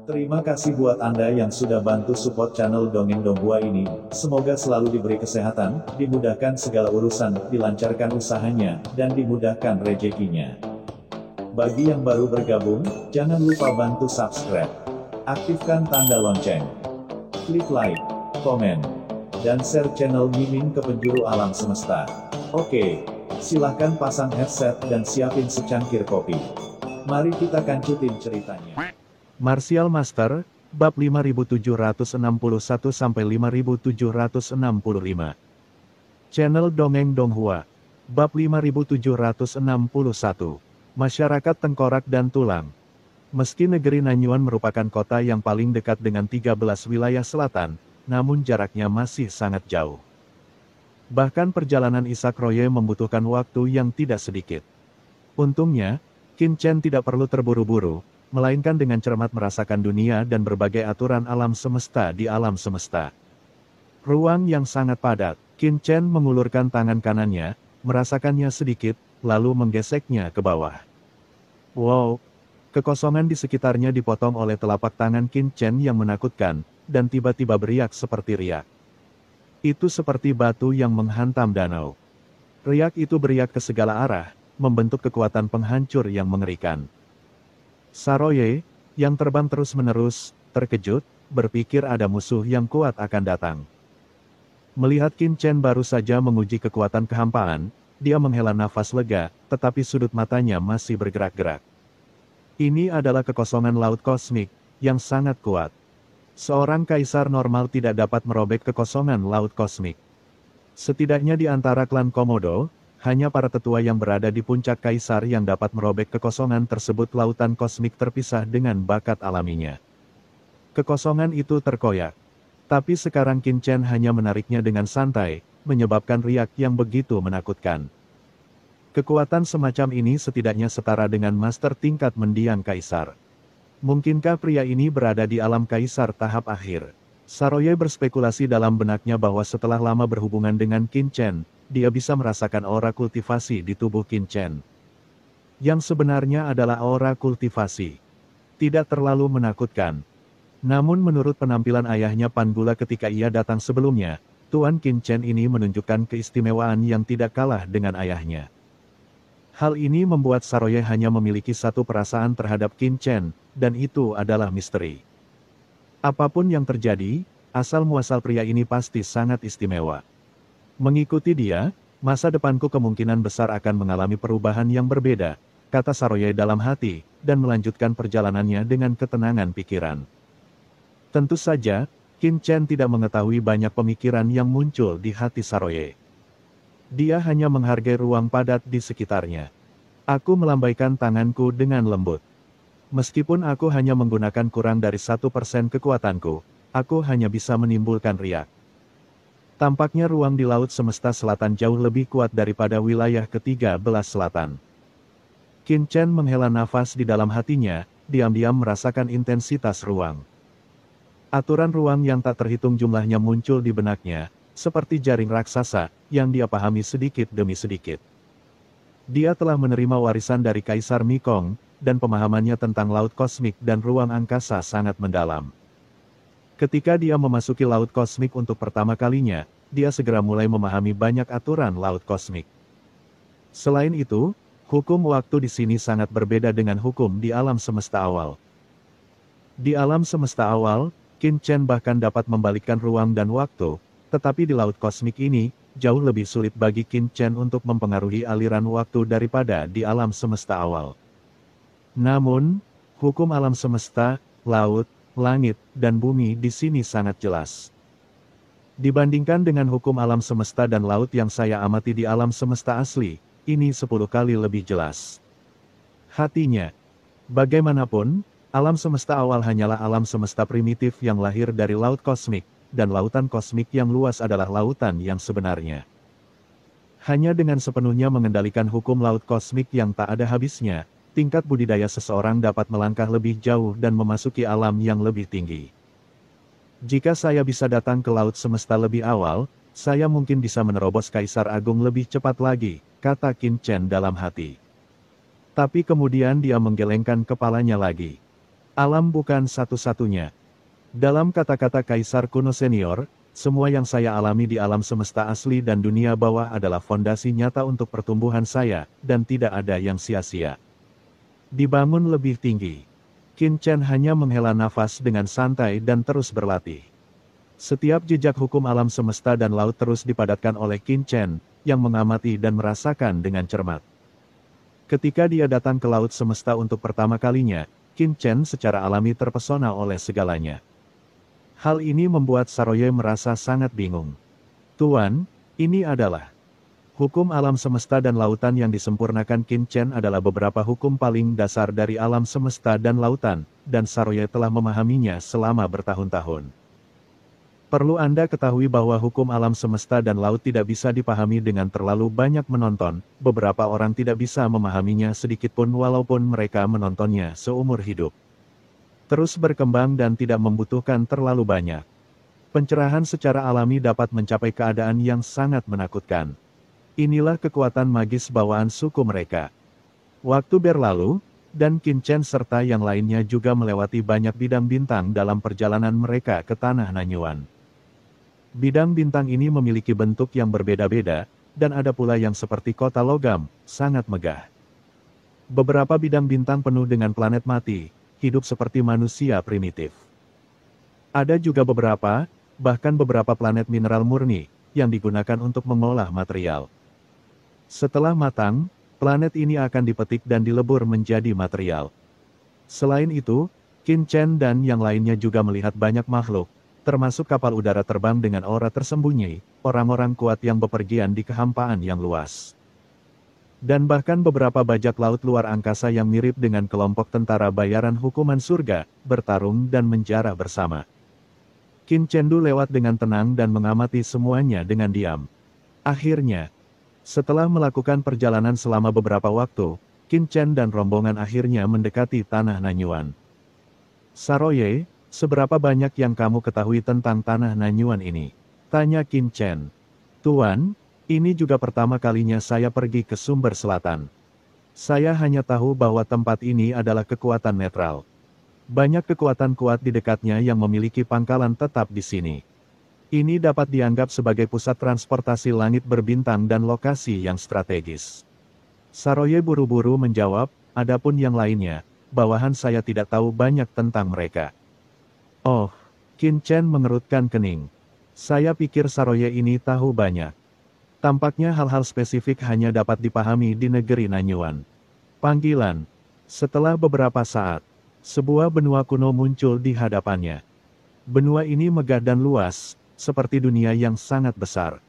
Terima kasih buat Anda yang sudah bantu support channel Dongeng Donghua ini. Semoga selalu diberi kesehatan, dimudahkan segala urusan, dilancarkan usahanya, dan dimudahkan rezekinya. Bagi yang baru bergabung, jangan lupa bantu subscribe. Aktifkan tanda lonceng. Klik like, komen, dan share channel Mimin ke penjuru alam semesta. Oke, silahkan pasang headset dan siapin secangkir kopi. Mari kita kancutin ceritanya. Martial Master, bab 5761-5765. Channel Dongeng Donghua, bab 5761. Masyarakat Tengkorak dan Tulang. Meski negeri Nanyuan merupakan kota yang paling dekat dengan 13 wilayah selatan, namun jaraknya masih sangat jauh. Bahkan perjalanan Isak Roye membutuhkan waktu yang tidak sedikit. Untungnya, Qin Chen tidak perlu terburu-buru, melainkan dengan cermat merasakan dunia dan berbagai aturan alam semesta di alam semesta. Ruang yang sangat padat, Qin Chen mengulurkan tangan kanannya, merasakannya sedikit, lalu menggeseknya ke bawah. Wow! Kekosongan di sekitarnya dipotong oleh telapak tangan Qin Chen yang menakutkan, dan tiba-tiba beriak seperti riak. Itu seperti batu yang menghantam danau. Riak itu beriak ke segala arah, membentuk kekuatan penghancur yang mengerikan. Saroye, yang terbang terus-menerus, terkejut, berpikir ada musuh yang kuat akan datang. Melihat Qin Chen baru saja menguji kekuatan kehampaan, dia menghela nafas lega, tetapi sudut matanya masih bergerak-gerak. Ini adalah kekosongan laut kosmik, yang sangat kuat. Seorang kaisar normal tidak dapat merobek kekosongan laut kosmik. Setidaknya di antara klan Komodo, hanya para tetua yang berada di puncak kaisar yang dapat merobek kekosongan tersebut. Lautan kosmik terpisah dengan bakat alaminya. Kekosongan itu terkoyak. Tapi sekarang Qin Chen hanya menariknya dengan santai, menyebabkan riak yang begitu menakutkan. Kekuatan semacam ini setidaknya setara dengan master tingkat mendiang kaisar. Mungkinkah pria ini berada di alam kaisar tahap akhir? Saroye berspekulasi dalam benaknya bahwa setelah lama berhubungan dengan Qin Chen, dia bisa merasakan aura kultivasi di tubuh Qin Chen. Yang sebenarnya adalah aura kultivasi. Tidak terlalu menakutkan. Namun menurut penampilan ayahnya Panggula ketika ia datang sebelumnya, Tuan Qin Chen ini menunjukkan keistimewaan yang tidak kalah dengan ayahnya. Hal ini membuat Saroye hanya memiliki satu perasaan terhadap Qin Chen, dan itu adalah misteri. Apapun yang terjadi, asal-muasal pria ini pasti sangat istimewa. Mengikuti dia, masa depanku kemungkinan besar akan mengalami perubahan yang berbeda, kata Saroye dalam hati, dan melanjutkan perjalanannya dengan ketenangan pikiran. Tentu saja, Qin Chen tidak mengetahui banyak pemikiran yang muncul di hati Saroye. Dia hanya menghargai ruang padat di sekitarnya. Aku melambaikan tanganku dengan lembut. Meskipun aku hanya menggunakan kurang dari 1% kekuatanku, aku hanya bisa menimbulkan riak. Tampaknya ruang di Laut Semesta Selatan jauh lebih kuat daripada wilayah ke-13 selatan. Qin Chen menghela nafas di dalam hatinya, diam-diam merasakan intensitas ruang. Aturan ruang yang tak terhitung jumlahnya muncul di benaknya, seperti jaring raksasa, yang dia pahami sedikit demi sedikit. Dia telah menerima warisan dari Kaisar Mikong, dan pemahamannya tentang laut kosmik dan ruang angkasa sangat mendalam. Ketika dia memasuki laut kosmik untuk pertama kalinya, dia segera mulai memahami banyak aturan laut kosmik. Selain itu, hukum waktu di sini sangat berbeda dengan hukum di alam semesta awal. Di alam semesta awal, Qin Chen bahkan dapat membalikkan ruang dan waktu, tetapi di laut kosmik ini, jauh lebih sulit bagi Qin Chen untuk mempengaruhi aliran waktu daripada di alam semesta awal. Namun, hukum alam semesta, laut, langit, dan bumi di sini sangat jelas. Dibandingkan dengan hukum alam semesta dan laut yang saya amati di alam semesta asli, ini 10 kali lebih jelas. Hatinya. Bagaimanapun, alam semesta awal hanyalah alam semesta primitif yang lahir dari laut kosmik, dan lautan kosmik yang luas adalah lautan yang sebenarnya. Hanya dengan sepenuhnya mengendalikan hukum laut kosmik yang tak ada habisnya, tingkat budidaya seseorang dapat melangkah lebih jauh dan memasuki alam yang lebih tinggi. Jika saya bisa datang ke laut semesta lebih awal, saya mungkin bisa menerobos Kaisar Agung lebih cepat lagi, kata Qin Chen dalam hati. Tapi kemudian dia menggelengkan kepalanya lagi. Alam bukan satu-satunya. Dalam kata-kata Kaisar kuno senior, semua yang saya alami di alam semesta asli dan dunia bawah adalah fondasi nyata untuk pertumbuhan saya, dan tidak ada yang sia-sia. Dibangun lebih tinggi. Qin Chen hanya menghela nafas dengan santai dan terus berlatih. Setiap jejak hukum alam semesta dan laut terus dipadatkan oleh Qin Chen, yang mengamati dan merasakan dengan cermat. Ketika dia datang ke laut semesta untuk pertama kalinya, Qin Chen secara alami terpesona oleh segalanya. Hal ini membuat Saroye merasa sangat bingung. Tuan, ini adalah hukum alam semesta dan lautan yang disempurnakan. Qin Chen adalah beberapa hukum paling dasar dari alam semesta dan lautan, dan Saroye telah memahaminya selama bertahun-tahun. Perlu Anda ketahui bahwa hukum alam semesta dan laut tidak bisa dipahami dengan terlalu banyak menonton, beberapa orang tidak bisa memahaminya sedikitpun walaupun mereka menontonnya seumur hidup. Terus berkembang dan tidak membutuhkan terlalu banyak. Pencerahan secara alami dapat mencapai keadaan yang sangat menakutkan. Inilah kekuatan magis bawaan suku mereka. Waktu berlalu, dan Qin Chen serta yang lainnya juga melewati banyak bidang bintang dalam perjalanan mereka ke Tanah Nanyuan. Bidang bintang ini memiliki bentuk yang berbeda-beda, dan ada pula yang seperti kota logam, sangat megah. Beberapa bidang bintang penuh dengan planet mati, hidup seperti manusia primitif. Ada juga bahkan beberapa planet mineral murni, yang digunakan untuk mengolah material. Setelah matang, planet ini akan dipetik dan dilebur menjadi material. Selain itu, Qin Chen dan yang lainnya juga melihat banyak makhluk, termasuk kapal udara terbang dengan aura tersembunyi, orang-orang kuat yang bepergian di kehampaan yang luas. Dan bahkan beberapa bajak laut luar angkasa yang mirip dengan kelompok tentara bayaran hukuman surga, bertarung dan menjara bersama. Qin Chen lewat dengan tenang dan mengamati semuanya dengan diam. Akhirnya, setelah melakukan perjalanan selama beberapa waktu, Qin Chen dan rombongan akhirnya mendekati Tanah Nanyuan. Saroye, seberapa banyak yang kamu ketahui tentang Tanah Nanyuan ini? Tanya Qin Chen. Tuan, ini juga pertama kalinya saya pergi ke sumber selatan. Saya hanya tahu bahwa tempat ini adalah kekuatan netral. Banyak kekuatan kuat di dekatnya yang memiliki pangkalan tetap di sini. Ini dapat dianggap sebagai pusat transportasi langit berbintang dan lokasi yang strategis. Saroye buru-buru menjawab, adapun yang lainnya, bawahan saya tidak tahu banyak tentang mereka. Oh, Qin Chen mengerutkan kening. Saya pikir Saroye ini tahu banyak. Tampaknya hal-hal spesifik hanya dapat dipahami di negeri Nanyuan. Panggilan. Setelah beberapa saat, sebuah benua kuno muncul di hadapannya. Benua ini megah dan luas, seperti dunia yang sangat besar.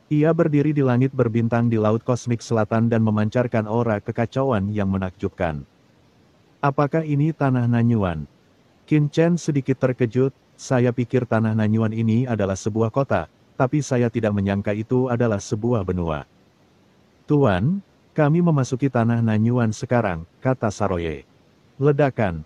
Ia berdiri di langit berbintang di laut kosmik selatan dan memancarkan aura kekacauan yang menakjubkan. Apakah ini Tanah Nanyuan? Qin Chen sedikit terkejut, saya pikir Tanah Nanyuan ini adalah sebuah kota, tapi saya tidak menyangka itu adalah sebuah benua. Tuan, kami memasuki Tanah Nanyuan sekarang, kata Saroye. Ledakan.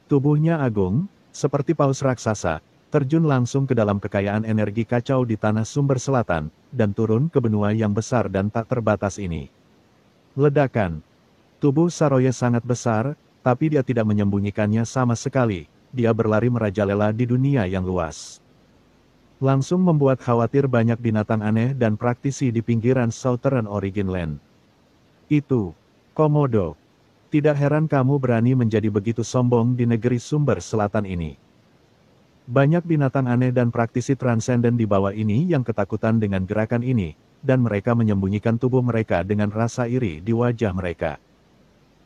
Tubuhnya agung, seperti paus raksasa, terjun langsung ke dalam kekayaan energi kacau di tanah sumber selatan, dan turun ke benua yang besar dan tak terbatas ini. Ledakan. Tubuh Saroye sangat besar, tapi dia tidak menyembunyikannya sama sekali, dia berlari merajalela di dunia yang luas. Langsung membuat khawatir banyak binatang aneh dan praktisi di pinggiran Southern Origin Land. Itu, Komodo. Tidak heran kamu berani menjadi begitu sombong di negeri sumber selatan ini. Banyak binatang aneh dan praktisi transenden di bawah ini yang ketakutan dengan gerakan ini, dan mereka menyembunyikan tubuh mereka dengan rasa iri di wajah mereka.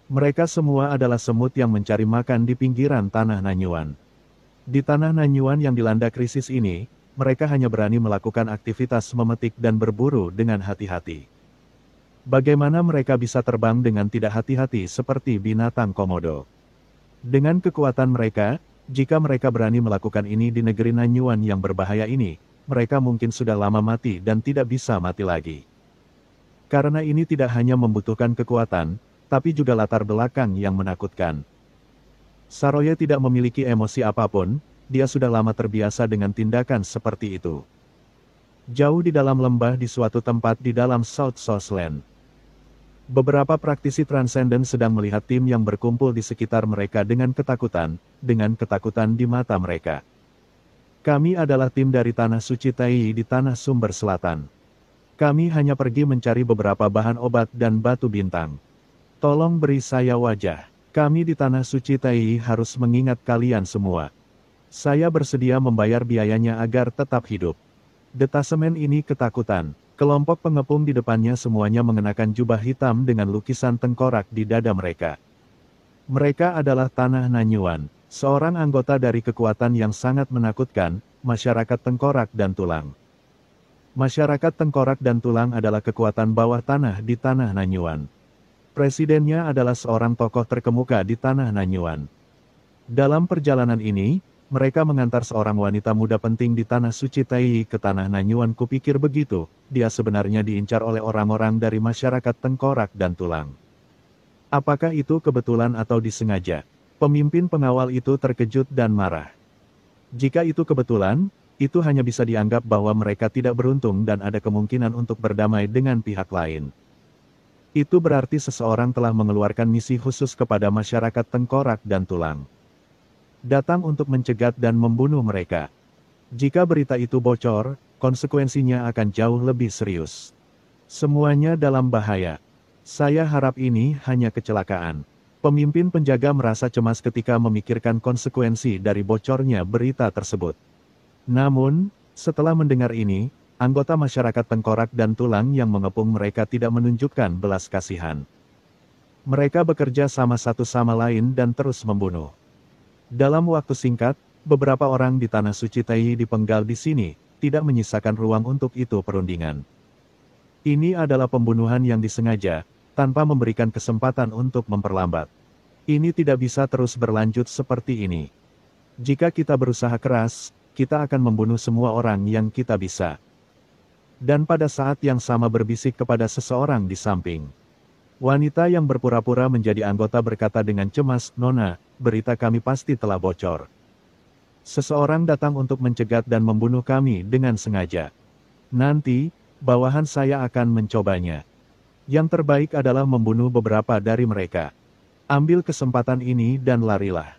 Mereka semua adalah semut yang mencari makan di pinggiran Tanah Nanyuan. Di Tanah Nanyuan yang dilanda krisis ini, mereka hanya berani melakukan aktivitas memetik dan berburu dengan hati-hati. Bagaimana mereka bisa terbang dengan tidak hati-hati seperti binatang komodo? Dengan kekuatan mereka, jika mereka berani melakukan ini di negeri Nanyuan yang berbahaya ini, mereka mungkin sudah lama mati dan tidak bisa mati lagi. Karena ini tidak hanya membutuhkan kekuatan, tapi juga latar belakang yang menakutkan. Saroye tidak memiliki emosi apapun, dia sudah lama terbiasa dengan tindakan seperti itu. Jauh di dalam lembah di suatu tempat di dalam South Southland. Beberapa praktisi transenden sedang melihat tim yang berkumpul di sekitar mereka dengan ketakutan di mata mereka. Kami adalah tim dari Tanah Suci Tai di Tanah Sumber Selatan. Kami hanya pergi mencari beberapa bahan obat dan batu bintang. Tolong beri saya wajah. Kami di Tanah Suci Tai harus mengingat kalian semua. Saya bersedia membayar biayanya agar tetap hidup. Detasemen ini ketakutan. Kelompok pengepung di depannya semuanya mengenakan jubah hitam dengan lukisan tengkorak di dada mereka. Mereka adalah Tanah Nanyuan, seorang anggota dari kekuatan yang sangat menakutkan, masyarakat tengkorak dan tulang. Masyarakat tengkorak dan tulang adalah kekuatan bawah tanah di Tanah Nanyuan. Presidennya adalah seorang tokoh terkemuka di Tanah Nanyuan. Dalam perjalanan ini, mereka mengantar seorang wanita muda penting di Tanah Suci Tai ke Tanah Nanyuan. Kupikir begitu, dia sebenarnya diincar oleh orang-orang dari masyarakat tengkorak dan tulang. Apakah itu kebetulan atau disengaja? Pemimpin pengawal itu terkejut dan marah. Jika itu kebetulan, itu hanya bisa dianggap bahwa mereka tidak beruntung dan ada kemungkinan untuk berdamai dengan pihak lain. Itu berarti seseorang telah mengeluarkan misi khusus kepada masyarakat tengkorak dan tulang. Datang untuk mencegat dan membunuh mereka. Jika berita itu bocor, konsekuensinya akan jauh lebih serius. Semuanya dalam bahaya. Saya harap ini hanya kecelakaan. Pemimpin penjaga merasa cemas ketika memikirkan konsekuensi dari bocornya berita tersebut. Namun, setelah mendengar ini, anggota masyarakat tengkorak dan tulang yang mengepung mereka tidak menunjukkan belas kasihan. Mereka bekerja sama satu sama lain dan terus membunuh. Dalam waktu singkat, beberapa orang di Tanah Suci Tai dipenggal di sini, tidak menyisakan ruang untuk itu perundingan. Ini adalah pembunuhan yang disengaja, tanpa memberikan kesempatan untuk memperlambat. Ini tidak bisa terus berlanjut seperti ini. Jika kita berusaha keras, kita akan membunuh semua orang yang kita bisa. Dan pada saat yang sama berbisik kepada seseorang di samping. Wanita yang berpura-pura menjadi anggota berkata dengan cemas, "Nona, berita kami pasti telah bocor. Seseorang datang untuk mencegat dan membunuh kami dengan sengaja. Nanti, bawahan saya akan mencobanya. Yang terbaik adalah membunuh beberapa dari mereka. Ambil kesempatan ini dan larilah."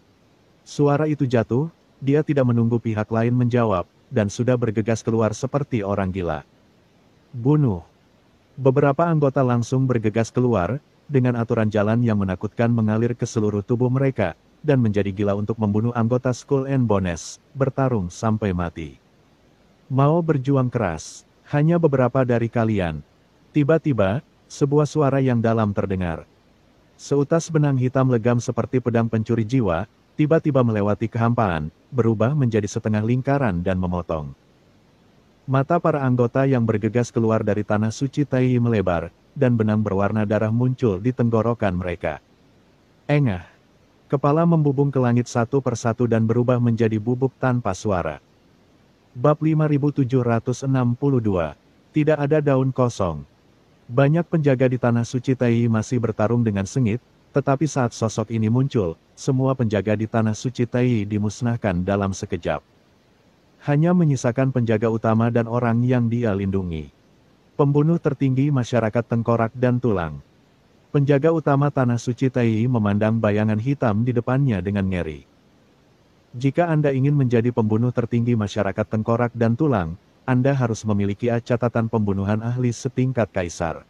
Suara itu jatuh, dia tidak menunggu pihak lain menjawab, dan sudah bergegas keluar seperti orang gila. Bunuh. Beberapa anggota langsung bergegas keluar, dengan aturan jalan yang menakutkan mengalir ke seluruh tubuh mereka, dan menjadi gila untuk membunuh anggota Skull and Bones, bertarung sampai mati. Mau berjuang keras, hanya beberapa dari kalian. Tiba-tiba, sebuah suara yang dalam terdengar. Seutas benang hitam legam seperti pedang pencuri jiwa, tiba-tiba melewati kehampaan, berubah menjadi setengah lingkaran dan memotong. Mata para anggota yang bergegas keluar dari Tanah Suci Tai melebar, dan benang berwarna darah muncul di tenggorokan mereka. Engah. Kepala membubung ke langit satu persatu dan berubah menjadi bubuk tanpa suara. Bab 5762. Tidak ada daun kosong. Banyak penjaga di Tanah Suci Tai masih bertarung dengan sengit, tetapi saat sosok ini muncul, semua penjaga di Tanah Suci Tai dimusnahkan dalam sekejap. Hanya menyisakan penjaga utama dan orang yang dia lindungi. Pembunuh tertinggi masyarakat tengkorak dan tulang. Penjaga utama Tanah Suci Tai memandang bayangan hitam di depannya dengan ngeri. Jika Anda ingin menjadi pembunuh tertinggi masyarakat tengkorak dan tulang, Anda harus memiliki catatan pembunuhan ahli setingkat kaisar.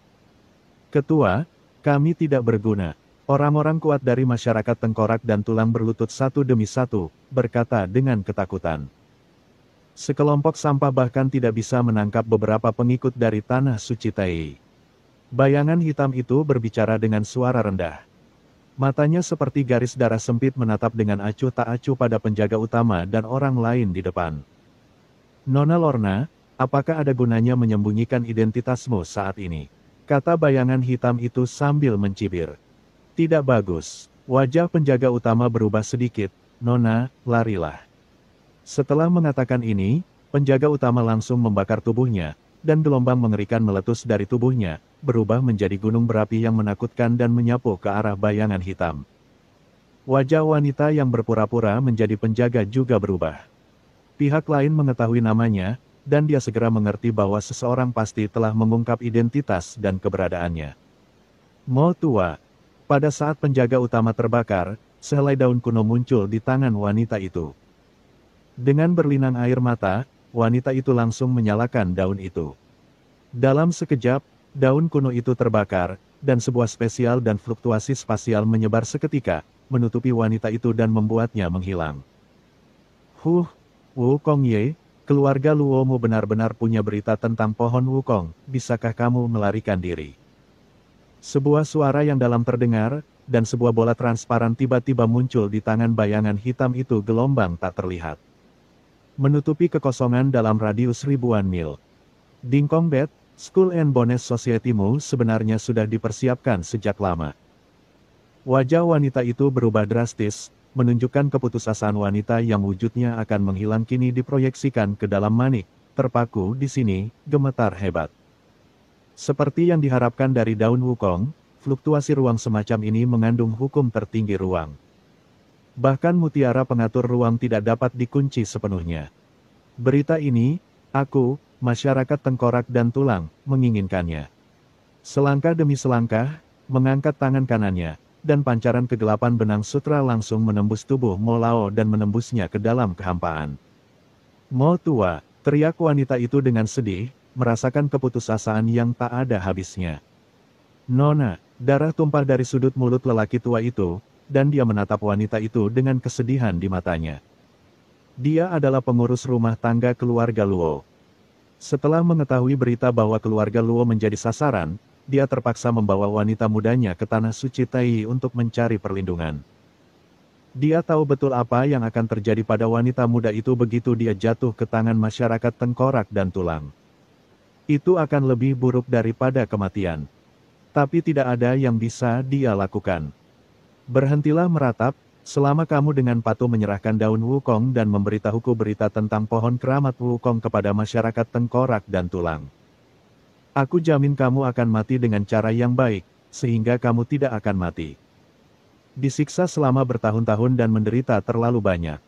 Ketua, kami tidak berguna. Orang-orang kuat dari masyarakat tengkorak dan tulang berlutut satu demi satu, berkata dengan ketakutan. Sekelompok sampah bahkan tidak bisa menangkap beberapa pengikut dari Tanah Suci Tai. Bayangan hitam itu berbicara dengan suara rendah. Matanya seperti garis darah sempit menatap dengan acuh tak acuh pada penjaga utama dan orang lain di depan. Nona Lorna, apakah ada gunanya menyembunyikan identitasmu saat ini? Kata bayangan hitam itu sambil mencibir. Tidak bagus. Wajah penjaga utama berubah sedikit. Nona, larilah. Setelah mengatakan ini, penjaga utama langsung membakar tubuhnya, dan gelombang mengerikan meletus dari tubuhnya, berubah menjadi gunung berapi yang menakutkan dan menyapu ke arah bayangan hitam. Wajah wanita yang berpura-pura menjadi penjaga juga berubah. Pihak lain mengetahui namanya, dan dia segera mengerti bahwa seseorang pasti telah mengungkap identitas dan keberadaannya. Mo tua. Pada saat penjaga utama terbakar, sehelai daun kuno muncul di tangan wanita itu. Dengan berlinang air mata, wanita itu langsung menyalakan daun itu. Dalam sekejap, daun kuno itu terbakar, dan sebuah spesial dan fluktuasi spasial menyebar seketika, menutupi wanita itu dan membuatnya menghilang. Wukong Ye, keluarga Luomu benar-benar punya berita tentang pohon Wukong, bisakah kamu melarikan diri? Sebuah suara yang dalam terdengar, dan sebuah bola transparan tiba-tiba muncul di tangan bayangan hitam itu gelombang tak terlihat. Menutupi kekosongan dalam radius ribuan mil. Dingkong Bet, Skull and Bones Society-mu sebenarnya sudah dipersiapkan sejak lama. Wajah wanita itu berubah drastis, menunjukkan keputusasaan wanita yang wujudnya akan menghilang kini diproyeksikan ke dalam manik, terpaku di sini, gemetar hebat. Seperti yang diharapkan dari daun Wukong, fluktuasi ruang semacam ini mengandung hukum tertinggi ruang. Bahkan mutiara pengatur ruang tidak dapat dikunci sepenuhnya. Berita ini, aku, masyarakat tengkorak dan tulang, menginginkannya. Selangkah demi selangkah, mengangkat tangan kanannya, dan pancaran kegelapan benang sutra langsung menembus tubuh Mo Lao dan menembusnya ke dalam kehampaan. Mo tua, teriak wanita itu dengan sedih, merasakan keputusasaan yang tak ada habisnya. Nona, darah tumpah dari sudut mulut lelaki tua itu, dan dia menatap wanita itu dengan kesedihan di matanya. Dia adalah pengurus rumah tangga keluarga Luo. Setelah mengetahui berita bahwa keluarga Luo menjadi sasaran, dia terpaksa membawa wanita mudanya ke tanah suci Tai untuk mencari perlindungan. Dia tahu betul apa yang akan terjadi pada wanita muda itu begitu dia jatuh ke tangan masyarakat tengkorak dan tulang. Itu akan lebih buruk daripada kematian. Tapi tidak ada yang bisa dia lakukan. Berhentilah meratap, selama kamu dengan patuh menyerahkan daun Wukong dan memberitahuku berita tentang pohon keramat Wukong kepada masyarakat tengkorak dan tulang. Aku jamin kamu akan mati dengan cara yang baik, sehingga kamu tidak akan mati. Disiksa selama bertahun-tahun dan menderita terlalu banyak.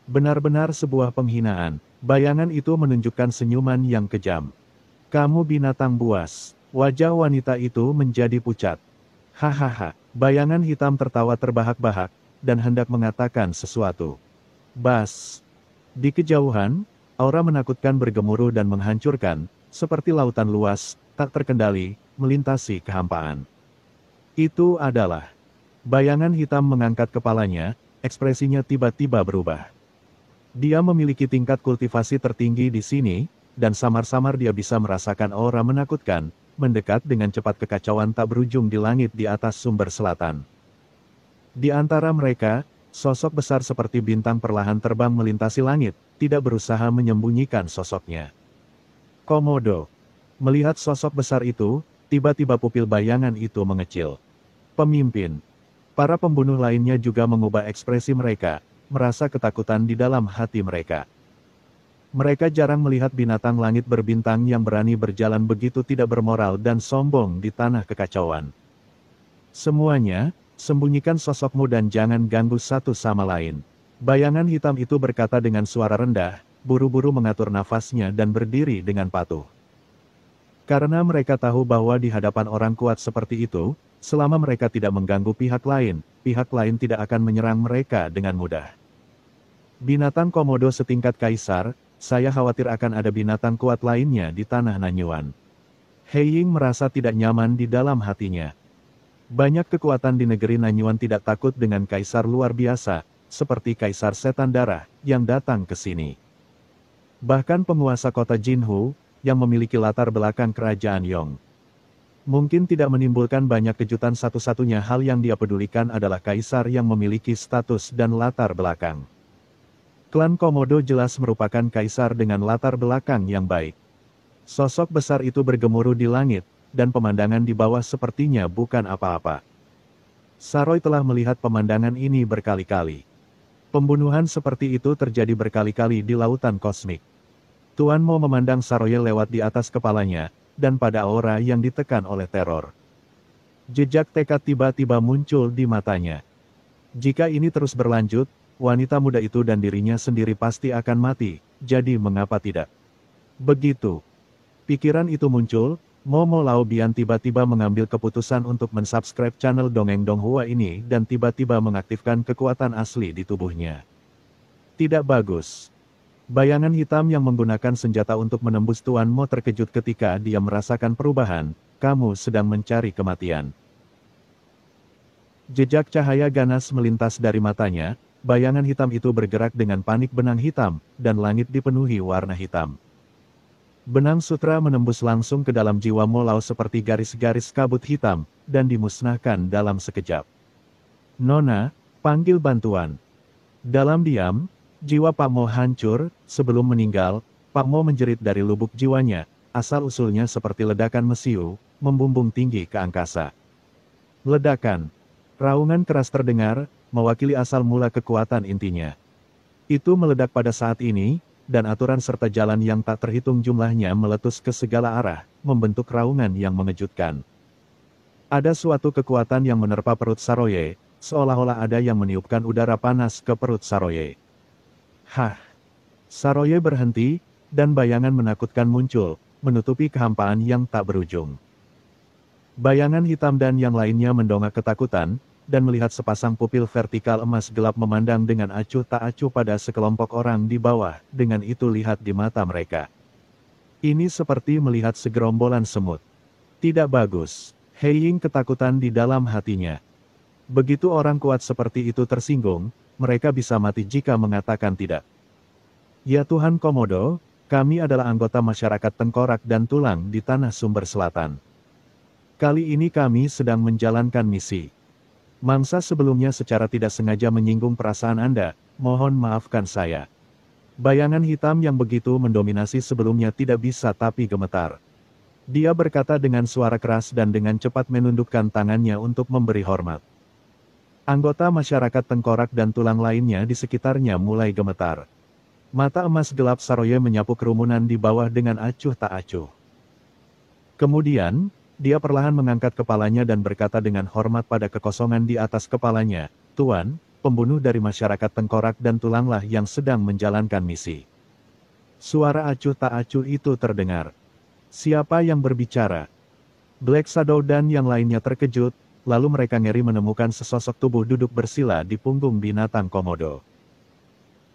Benar-benar sebuah penghinaan, bayangan itu menunjukkan senyuman yang kejam. Kamu binatang buas. Wajah wanita itu menjadi pucat. Hahaha, bayangan hitam tertawa terbahak-bahak, dan hendak mengatakan sesuatu. Bas. Di kejauhan, aura menakutkan bergemuruh dan menghancurkan, seperti lautan luas, tak terkendali, melintasi kehampaan. Itu adalah. Bayangan hitam mengangkat kepalanya, ekspresinya tiba-tiba berubah. Dia memiliki tingkat kultivasi tertinggi di sini, dan samar-samar dia bisa merasakan aura menakutkan, mendekat dengan cepat kekacauan tak berujung di langit di atas sumber selatan. Di antara mereka, sosok besar seperti bintang perlahan terbang melintasi langit, tidak berusaha menyembunyikan sosoknya. Komodo. Melihat sosok besar itu, tiba-tiba pupil bayangan itu mengecil. Pemimpin. Para pembunuh lainnya juga mengubah ekspresi mereka, merasa ketakutan di dalam hati mereka. Mereka jarang melihat binatang langit berbintang yang berani berjalan begitu tidak bermoral dan sombong di tanah kekacauan. Semuanya, sembunyikan sosokmu dan jangan ganggu satu sama lain. Bayangan hitam itu berkata dengan suara rendah, buru-buru mengatur nafasnya dan berdiri dengan patuh. Karena mereka tahu bahwa di hadapan orang kuat seperti itu, selama mereka tidak mengganggu pihak lain tidak akan menyerang mereka dengan mudah. Binatang komodo setingkat kaisar, saya khawatir akan ada binatang kuat lainnya di tanah Nanyuan. He Ying merasa tidak nyaman di dalam hatinya. Banyak kekuatan di negeri Nanyuan tidak takut dengan kaisar luar biasa, seperti kaisar setan darah, yang datang ke sini. Bahkan penguasa kota Jinhu, yang memiliki latar belakang kerajaan Yong. Mungkin tidak menimbulkan banyak kejutan, satu-satunya hal yang dia pedulikan adalah kaisar yang memiliki status dan latar belakang. Klan Komodo jelas merupakan kaisar dengan latar belakang yang baik. Sosok besar itu bergemuruh di langit, dan pemandangan di bawah sepertinya bukan apa-apa. Saroy telah melihat pemandangan ini berkali-kali. Pembunuhan seperti itu terjadi berkali-kali di lautan kosmik. Tuan Mo memandang Saroy lewat di atas kepalanya, dan pada aura yang ditekan oleh teror. Jejak tekad tiba-tiba muncul di matanya. Jika ini terus berlanjut, wanita muda itu dan dirinya sendiri pasti akan mati, jadi mengapa tidak? Begitu. Pikiran itu muncul, Momo Lao Bian tiba-tiba mengambil keputusan untuk mensubscribe channel Dongeng Donghua ini dan tiba-tiba mengaktifkan kekuatan asli di tubuhnya. Tidak bagus. Bayangan hitam yang menggunakan senjata untuk menembus Tuan Mo terkejut ketika dia merasakan perubahan. Kamu sedang mencari kematian. Jejak cahaya ganas melintas dari matanya, bayangan hitam itu bergerak dengan panik benang hitam, dan langit dipenuhi warna hitam. Benang sutra menembus langsung ke dalam jiwa Mo Lao seperti garis-garis kabut hitam, dan dimusnahkan dalam sekejap. Nona, panggil bantuan. Dalam diam, jiwa Pak Mo hancur. Sebelum meninggal, Pak Mo menjerit dari lubuk jiwanya, asal-usulnya seperti ledakan mesiu, membumbung tinggi ke angkasa. Ledakan. Raungan keras terdengar, mewakili asal mula kekuatan intinya. Itu meledak pada saat ini, dan aturan serta jalan yang tak terhitung jumlahnya meletus ke segala arah, membentuk raungan yang mengejutkan. Ada suatu kekuatan yang menerpa perut Saroye, seolah-olah ada yang meniupkan udara panas ke perut Saroye. Hah! Saroye berhenti, dan bayangan menakutkan muncul, menutupi kehampaan yang tak berujung. Bayangan hitam dan yang lainnya mendongak ketakutan, dan melihat sepasang pupil vertikal emas gelap memandang dengan acuh tak acuh pada sekelompok orang di bawah, dengan itu lihat di mata mereka. Ini seperti melihat segerombolan semut. Tidak bagus. Hei Ying ketakutan di dalam hatinya. Begitu orang kuat seperti itu tersinggung, mereka bisa mati jika mengatakan tidak. Ya Tuhan Komodo, kami adalah anggota masyarakat tengkorak dan tulang di Tanah Sumber Selatan. Kali ini kami sedang menjalankan misi. Mangsa sebelumnya secara tidak sengaja menyinggung perasaan Anda, mohon maafkan saya. Bayangan hitam yang begitu mendominasi sebelumnya tidak bisa tapi gemetar. Dia berkata dengan suara keras dan dengan cepat menundukkan tangannya untuk memberi hormat. Anggota masyarakat tengkorak dan tulang lainnya di sekitarnya mulai gemetar. Mata emas gelap Saroye menyapu kerumunan di bawah dengan acuh tak acuh. Kemudian, dia perlahan mengangkat kepalanya dan berkata dengan hormat pada kekosongan di atas kepalanya, Tuan, pembunuh dari masyarakat tengkorak dan tulanglah yang sedang menjalankan misi. Suara acuh tak acuh itu terdengar. Siapa yang berbicara? Black Shadow dan yang lainnya terkejut, lalu mereka ngeri menemukan sesosok tubuh duduk bersila di punggung binatang komodo.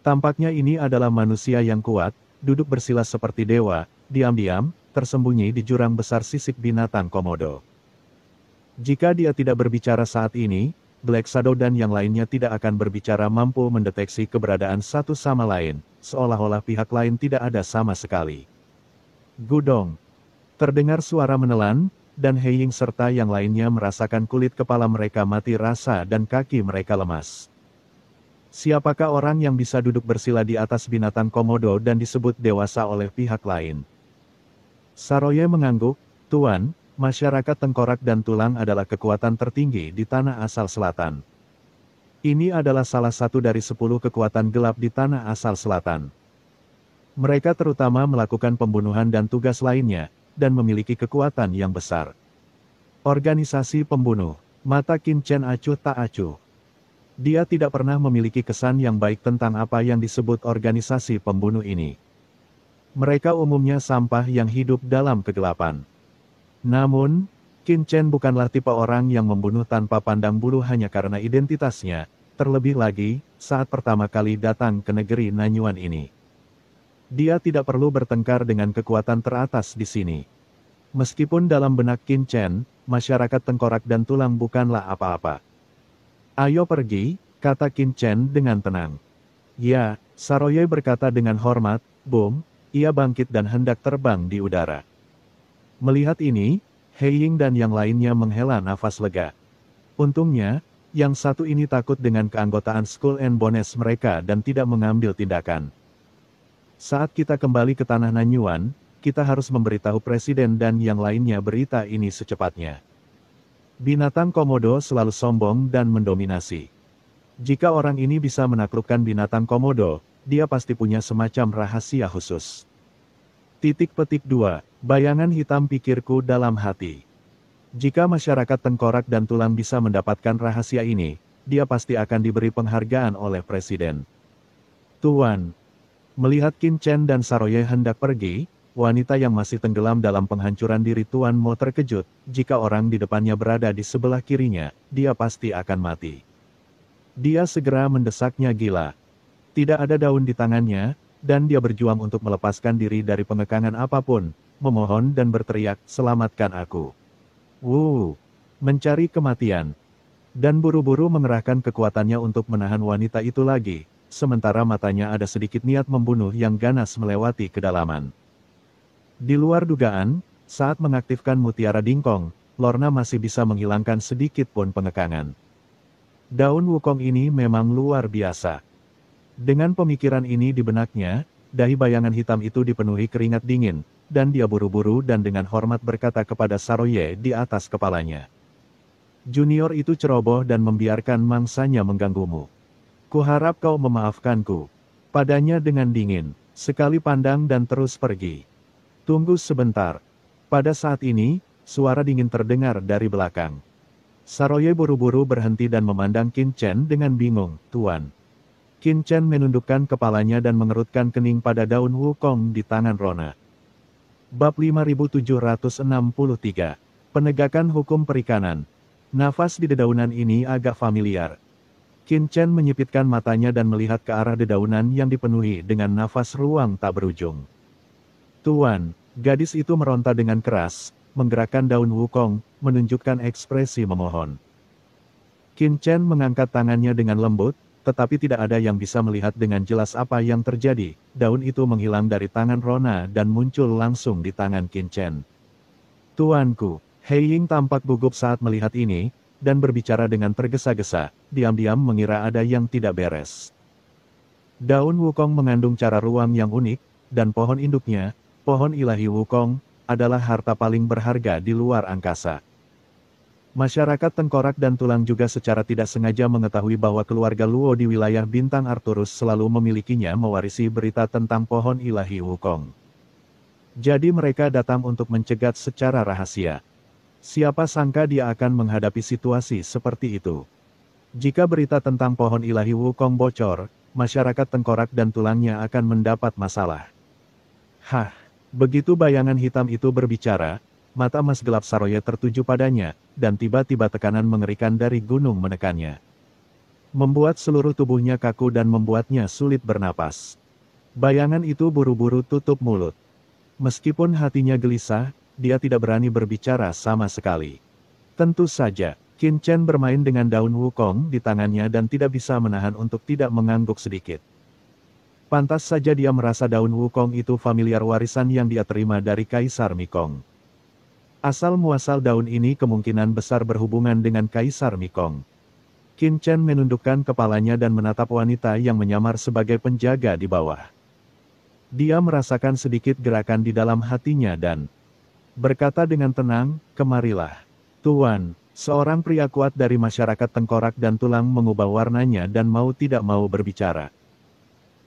Tampaknya ini adalah manusia yang kuat, duduk bersila seperti dewa, diam-diam, tersembunyi di jurang besar sisik binatang komodo. Jika dia tidak berbicara saat ini, Black Shadow dan yang lainnya tidak akan berbicara mampu mendeteksi keberadaan satu sama lain, seolah-olah pihak lain tidak ada sama sekali. Gudong. Terdengar suara menelan, dan Hei Ying serta yang lainnya merasakan kulit kepala mereka mati rasa dan kaki mereka lemas. Siapakah orang yang bisa duduk bersila di atas binatang komodo dan disebut dewasa oleh pihak lain? Saroye mengangguk, Tuan, masyarakat tengkorak dan tulang adalah kekuatan tertinggi di tanah asal selatan. Ini adalah salah satu dari 10 kekuatan gelap di tanah asal selatan. Mereka terutama melakukan pembunuhan dan tugas lainnya, dan memiliki kekuatan yang besar. Organisasi pembunuh, mata Qin Chen acuh tak acuh. Dia tidak pernah memiliki kesan yang baik tentang apa yang disebut organisasi pembunuh ini. Mereka umumnya sampah yang hidup dalam kegelapan. Namun, Qin Chen bukanlah tipe orang yang membunuh tanpa pandang bulu hanya karena identitasnya, terlebih lagi, saat pertama kali datang ke negeri Nanyuan ini. Dia tidak perlu bertengkar dengan kekuatan teratas di sini. Meskipun dalam benak Qin Chen, masyarakat tengkorak dan tulang bukanlah apa-apa. Ayo pergi, kata Qin Chen dengan tenang. Ya, Saroye berkata dengan hormat, boom. Ia bangkit dan hendak terbang di udara. Melihat ini, Hei Ying dan yang lainnya menghela nafas lega. Untungnya, yang satu ini takut dengan keanggotaan Skull and Bones mereka dan tidak mengambil tindakan. Saat kita kembali ke tanah Nanyuan, kita harus memberitahu presiden dan yang lainnya berita ini secepatnya. Binatang komodo selalu sombong dan mendominasi. Jika orang ini bisa menaklukkan binatang komodo, dia pasti punya semacam rahasia khusus. Titik petik 2, bayangan hitam pikirku dalam hati. Jika masyarakat tengkorak dan tulang bisa mendapatkan rahasia ini, dia pasti akan diberi penghargaan oleh presiden. Tuan, melihat Qin Chen dan Saroye hendak pergi, wanita yang masih tenggelam dalam penghancuran diri Tuan Mo terkejut, jika orang di depannya berada di sebelah kirinya, dia pasti akan mati. Dia segera mendesaknya gila. Tidak ada daun di tangannya, dan dia berjuang untuk melepaskan diri dari pengekangan apapun, memohon dan berteriak, "Selamatkan aku." Mencari kematian. Dan buru-buru mengerahkan kekuatannya untuk menahan wanita itu lagi, sementara matanya ada sedikit niat membunuh yang ganas melewati kedalaman. Di luar dugaan, saat mengaktifkan mutiara dingkong, Lorna masih bisa menghilangkan sedikit pun pengekangan. Daun wukong ini memang luar biasa. Dengan pemikiran ini di benaknya, dahi bayangan hitam itu dipenuhi keringat dingin, dan dia buru-buru dan dengan hormat berkata kepada Saroye di atas kepalanya. Junior itu ceroboh dan membiarkan mangsanya mengganggumu. Kuharap kau memaafkanku. Padanya dengan dingin, sekali pandang dan terus pergi. Tunggu sebentar. Pada saat ini, suara dingin terdengar dari belakang. Saroye buru-buru berhenti dan memandang Qin Chen dengan bingung, "Tuan." Qin Chen menundukkan kepalanya dan mengerutkan kening pada daun wukong di tangan Rona. Bab 5763. Penegakan Hukum Perikanan. Nafas di dedaunan ini agak familiar. Qin Chen menyipitkan matanya dan melihat ke arah dedaunan yang dipenuhi dengan nafas ruang tak berujung. "Tuan," gadis itu meronta dengan keras, menggerakkan daun wukong, menunjukkan ekspresi memohon. Qin Chen mengangkat tangannya dengan lembut, tetapi tidak ada yang bisa melihat dengan jelas apa yang terjadi. Daun itu menghilang dari tangan Rona dan muncul langsung di tangan Qin Chen. "Tuanku." Hei Ying tampak gugup saat melihat ini, dan berbicara dengan tergesa-gesa, diam-diam mengira ada yang tidak beres. Daun wukong mengandung cara ruang yang unik, dan pohon induknya, pohon ilahi wukong, adalah harta paling berharga di luar angkasa. Masyarakat Tengkorak dan Tulang juga secara tidak sengaja mengetahui bahwa keluarga Luo di wilayah Bintang Arturus selalu memilikinya mewarisi berita tentang pohon ilahi wukong. Jadi mereka datang untuk mencegat secara rahasia. Siapa sangka dia akan menghadapi situasi seperti itu. Jika berita tentang pohon ilahi wukong bocor, masyarakat Tengkorak dan Tulangnya akan mendapat masalah. Begitu bayangan hitam itu berbicara, mata emas gelap Saroye tertuju padanya, dan tiba-tiba tekanan mengerikan dari gunung menekannya. Membuat seluruh tubuhnya kaku dan membuatnya sulit bernapas. Bayangan itu buru-buru tutup mulut. Meskipun hatinya gelisah, dia tidak berani berbicara sama sekali. Tentu saja, Qin Chen bermain dengan daun wukong di tangannya dan tidak bisa menahan untuk tidak mengangguk sedikit. Pantas saja dia merasa daun wukong itu familiar warisan yang dia terima dari Kaisar Mekong. Asal-muasal daun ini kemungkinan besar berhubungan dengan Kaisar Mekong. Qin Chen menundukkan kepalanya dan menatap wanita yang menyamar sebagai penjaga di bawah. Dia merasakan sedikit gerakan di dalam hatinya dan berkata dengan tenang, "Kemarilah. Tuan." Seorang pria kuat dari masyarakat Tengkorak dan Tulang mengubah warnanya dan mau tidak mau berbicara.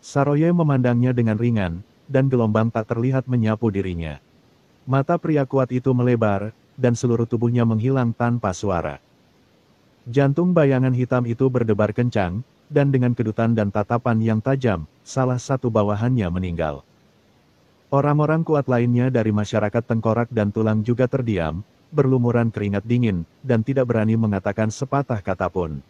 Saroye memandangnya dengan ringan, dan gelombang tak terlihat menyapu dirinya. Mata pria kuat itu melebar, dan seluruh tubuhnya menghilang tanpa suara. Jantung bayangan hitam itu berdebar kencang, dan dengan kedutan dan tatapan yang tajam, salah satu bawahannya meninggal. Orang-orang kuat lainnya dari masyarakat Tengkorak dan Tulang juga terdiam, berlumuran keringat dingin, dan tidak berani mengatakan sepatah kata pun.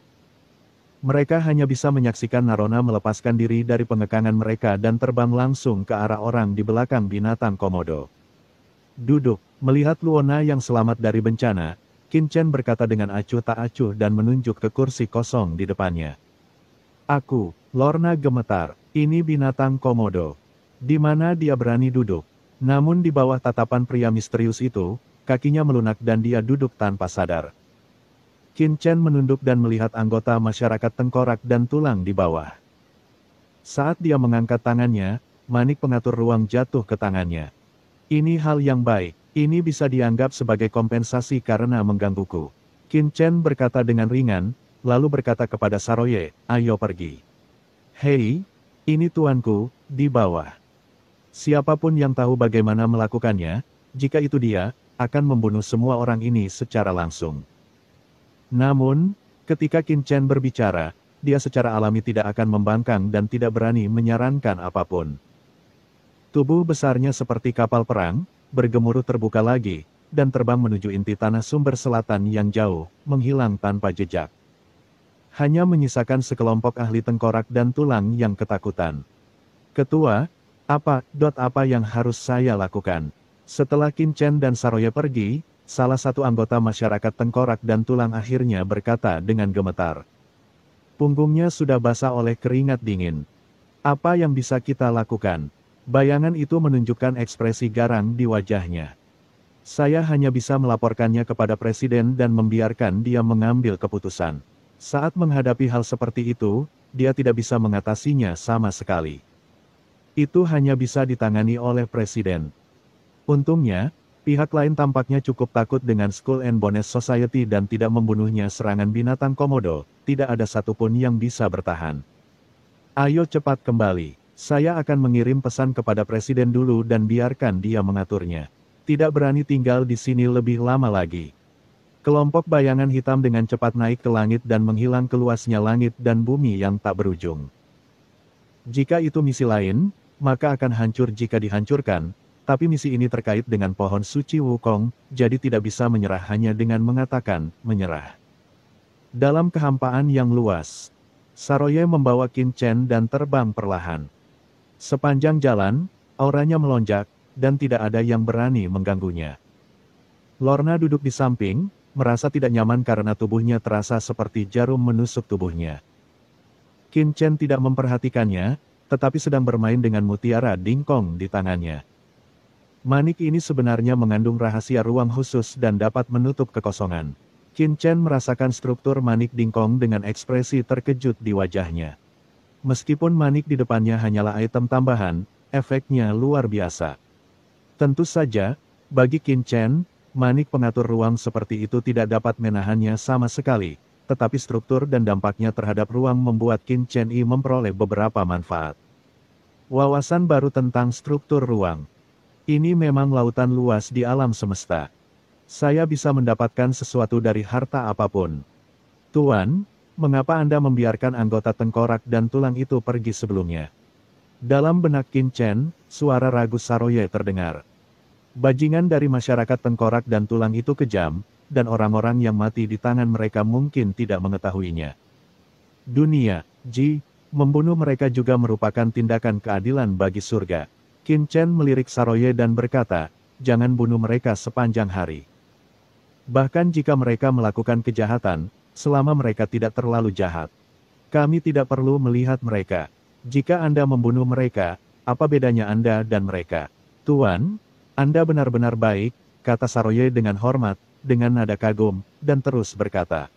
Mereka hanya bisa menyaksikan Narona melepaskan diri dari pengekangan mereka dan terbang langsung ke arah orang di belakang binatang komodo. "Duduk." Melihat Luona yang selamat dari bencana, Qin Chen berkata dengan acuh tak acuh dan menunjuk ke kursi kosong di depannya. "Aku." Lorna gemetar. "Ini binatang komodo. Di mana dia berani duduk?" Namun di bawah tatapan pria misterius itu, kakinya melunak dan dia duduk tanpa sadar. Qin Chen menunduk dan melihat anggota masyarakat Tengkorak dan Tulang di bawah. Saat dia mengangkat tangannya, manik pengatur ruang jatuh ke tangannya. "Ini hal yang baik, ini bisa dianggap sebagai kompensasi karena menggangguku." Qin Chen berkata dengan ringan, lalu berkata kepada Saroye, "Ayo pergi." "Hei, ini tuanku, di bawah. Siapapun yang tahu bagaimana melakukannya, jika itu dia, akan membunuh semua orang ini secara langsung." Namun, ketika Qin Chen berbicara, dia secara alami tidak akan membangkang dan tidak berani menyarankan apapun. Tubuh besarnya seperti kapal perang, bergemuruh terbuka lagi, dan terbang menuju inti tanah sumber selatan yang jauh, menghilang tanpa jejak. Hanya menyisakan sekelompok ahli tengkorak dan tulang yang ketakutan. Ketua, apa yang harus saya lakukan? Setelah Qin Chen dan Saroye pergi, salah satu anggota masyarakat tengkorak dan tulang akhirnya berkata dengan gemetar. Punggungnya sudah basah oleh keringat dingin. Apa yang bisa kita lakukan? Bayangan itu menunjukkan ekspresi garang di wajahnya. Saya hanya bisa melaporkannya kepada presiden dan membiarkan dia mengambil keputusan. Saat menghadapi hal seperti itu, dia tidak bisa mengatasinya sama sekali. Itu hanya bisa ditangani oleh presiden. Untungnya, pihak lain tampaknya cukup takut dengan Skull and Bones Society dan tidak membunuhnya serangan binatang komodo, tidak ada satupun yang bisa bertahan. Ayo cepat kembali, saya akan mengirim pesan kepada presiden dulu dan biarkan dia mengaturnya. Tidak berani tinggal di sini lebih lama lagi. Kelompok bayangan hitam dengan cepat naik ke langit dan menghilang ke luasnya langit dan bumi yang tak berujung. Jika itu misi lain, maka akan hancur jika dihancurkan, tapi misi ini terkait dengan pohon suci Wukong, jadi tidak bisa menyerah hanya dengan mengatakan, menyerah. Dalam kehampaan yang luas, Saroye membawa Qin Chen dan terbang perlahan. Sepanjang jalan, auranya melonjak, dan tidak ada yang berani mengganggunya. Lorna duduk di samping, merasa tidak nyaman karena tubuhnya terasa seperti jarum menusuk tubuhnya. Qin Chen tidak memperhatikannya, tetapi sedang bermain dengan mutiara dingkong di tangannya. Manik ini sebenarnya mengandung rahasia ruang khusus dan dapat menutup kekosongan. Qin Chen merasakan struktur manik dingkong dengan ekspresi terkejut di wajahnya. Meskipun manik di depannya hanyalah item tambahan, efeknya luar biasa. Tentu saja, bagi Qin Chen, manik pengatur ruang seperti itu tidak dapat menahannya sama sekali, tetapi struktur dan dampaknya terhadap ruang membuat Qin Chen memperoleh beberapa manfaat. Wawasan baru tentang struktur ruang. Ini memang lautan luas di alam semesta. Saya bisa mendapatkan sesuatu dari harta apapun. Tuan, mengapa Anda membiarkan anggota tengkorak dan tulang itu pergi sebelumnya? Dalam benak Qin Chen, suara ragu Saroye terdengar. Bajingan dari masyarakat tengkorak dan tulang itu kejam, dan orang-orang yang mati di tangan mereka mungkin tidak mengetahuinya. Dunia, membunuh mereka juga merupakan tindakan keadilan bagi surga. Qin Chen melirik Saroye dan berkata, jangan bunuh mereka sepanjang hari. Bahkan jika mereka melakukan kejahatan, selama mereka tidak terlalu jahat. Kami tidak perlu melihat mereka. Jika Anda membunuh mereka, apa bedanya Anda dan mereka? Tuan, Anda benar-benar baik, kata Saroye dengan hormat, dengan nada kagum, dan terus berkata.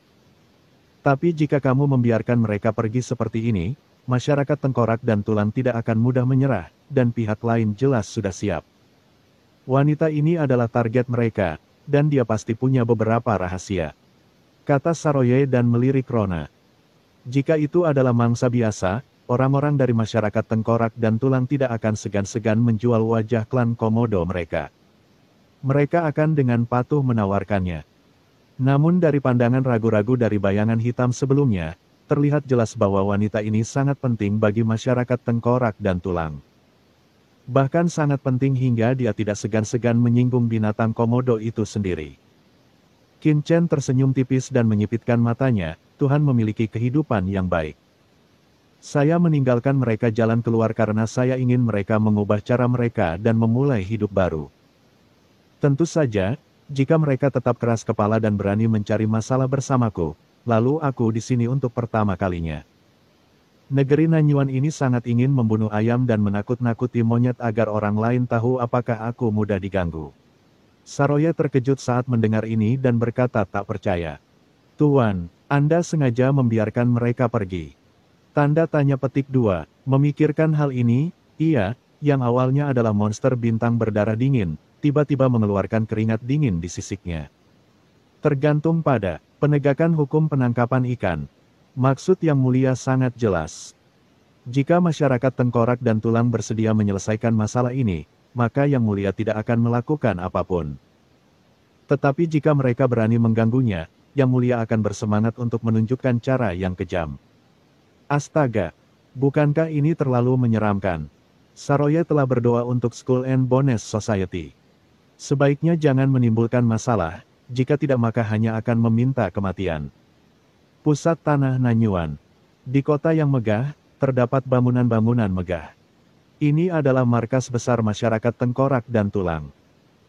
Tapi jika kamu membiarkan mereka pergi seperti ini, masyarakat tengkorak dan tulang tidak akan mudah menyerah, dan pihak lain jelas sudah siap. Wanita ini adalah target mereka, dan dia pasti punya beberapa rahasia. Kata Saroye dan melirik Rona. Jika itu adalah mangsa biasa, orang-orang dari masyarakat tengkorak dan tulang tidak akan segan-segan menjual wajah klan Komodo mereka. Mereka akan dengan patuh menawarkannya. Namun dari pandangan ragu-ragu dari bayangan hitam sebelumnya, terlihat jelas bahwa wanita ini sangat penting bagi masyarakat tengkorak dan tulang. Bahkan sangat penting hingga dia tidak segan-segan menyinggung binatang Komodo itu sendiri. Qin Chen tersenyum tipis dan menyipitkan matanya, Tuhan memiliki kehidupan yang baik. Saya meninggalkan mereka jalan keluar karena saya ingin mereka mengubah cara mereka dan memulai hidup baru. Tentu saja, jika mereka tetap keras kepala dan berani mencari masalah bersamaku, lalu aku di sini untuk pertama kalinya. Negeri Nanyuan ini sangat ingin membunuh ayam dan menakut-nakuti monyet agar orang lain tahu apakah aku mudah diganggu. Saroye terkejut saat mendengar ini dan berkata tak percaya. Tuan, Anda sengaja membiarkan mereka pergi. Tanda tanya petik 2, memikirkan hal ini, ia, yang awalnya adalah monster bintang berdarah dingin, tiba-tiba mengeluarkan keringat dingin di sisiknya. Tergantung pada penegakan hukum penangkapan ikan. Maksud yang mulia sangat jelas. Jika masyarakat tengkorak dan tulang bersedia menyelesaikan masalah ini, maka yang mulia tidak akan melakukan apapun. Tetapi jika mereka berani mengganggunya, yang mulia akan bersemangat untuk menunjukkan cara yang kejam. Astaga, bukankah ini terlalu menyeramkan? Saroye telah berdoa untuk Skull and Bones Society. Sebaiknya jangan menimbulkan masalah, jika tidak maka hanya akan meminta kematian. Pusat Tanah Nanyuan. Di kota yang megah, terdapat bangunan-bangunan megah. Ini adalah markas besar masyarakat tengkorak dan tulang.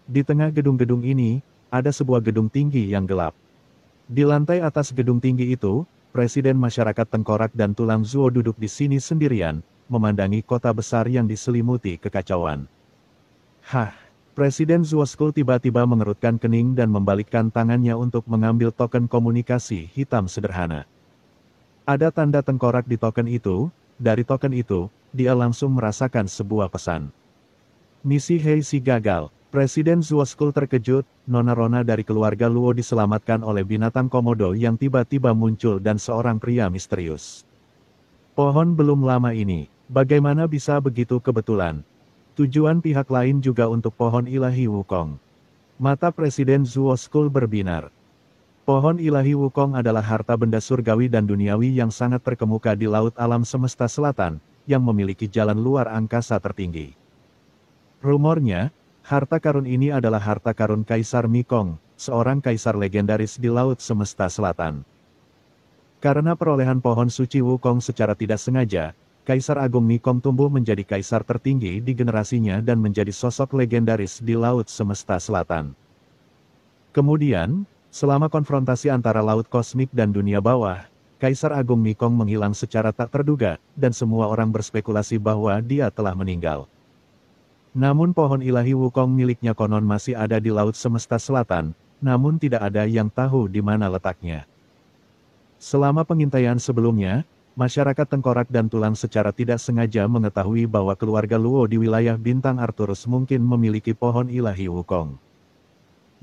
Di tengah gedung-gedung ini, ada sebuah gedung tinggi yang gelap. Di lantai atas gedung tinggi itu, Presiden Masyarakat Tengkorak dan Tulang Zuo duduk di sini sendirian, memandangi kota besar yang diselimuti kekacauan. Hah, Presiden Zuo Skull tiba-tiba mengerutkan kening dan membalikkan tangannya untuk mengambil token komunikasi hitam sederhana. Ada tanda tengkorak di token itu, dari token itu, dia langsung merasakan sebuah pesan. Misi Heisi gagal. Presiden Zuo Skull terkejut, Nona Rona dari keluarga Luo diselamatkan oleh binatang komodo yang tiba-tiba muncul dan seorang pria misterius. Pohon belum lama ini, bagaimana bisa begitu kebetulan? Tujuan pihak lain juga untuk pohon ilahi Wukong. Mata Presiden Zuo Skull berbinar. Pohon ilahi Wukong adalah harta benda surgawi dan duniawi yang sangat terkemuka di laut alam semesta selatan, yang memiliki jalan luar angkasa tertinggi. Rumornya, harta karun ini adalah harta karun Kaisar Mikong, seorang kaisar legendaris di laut semesta selatan. Karena perolehan pohon suci Wukong secara tidak sengaja, Kaisar Agung Mikong tumbuh menjadi kaisar tertinggi di generasinya dan menjadi sosok legendaris di laut semesta selatan. Kemudian, selama konfrontasi antara laut kosmik dan dunia bawah, Kaisar Agung Mikong menghilang secara tak terduga, dan semua orang berspekulasi bahwa dia telah meninggal. Namun pohon ilahi Wukong miliknya konon masih ada di laut semesta selatan, namun tidak ada yang tahu di mana letaknya. Selama pengintaian sebelumnya, masyarakat tengkorak dan tulang secara tidak sengaja mengetahui bahwa keluarga Luo di wilayah bintang Arcturus mungkin memiliki pohon ilahi Wukong.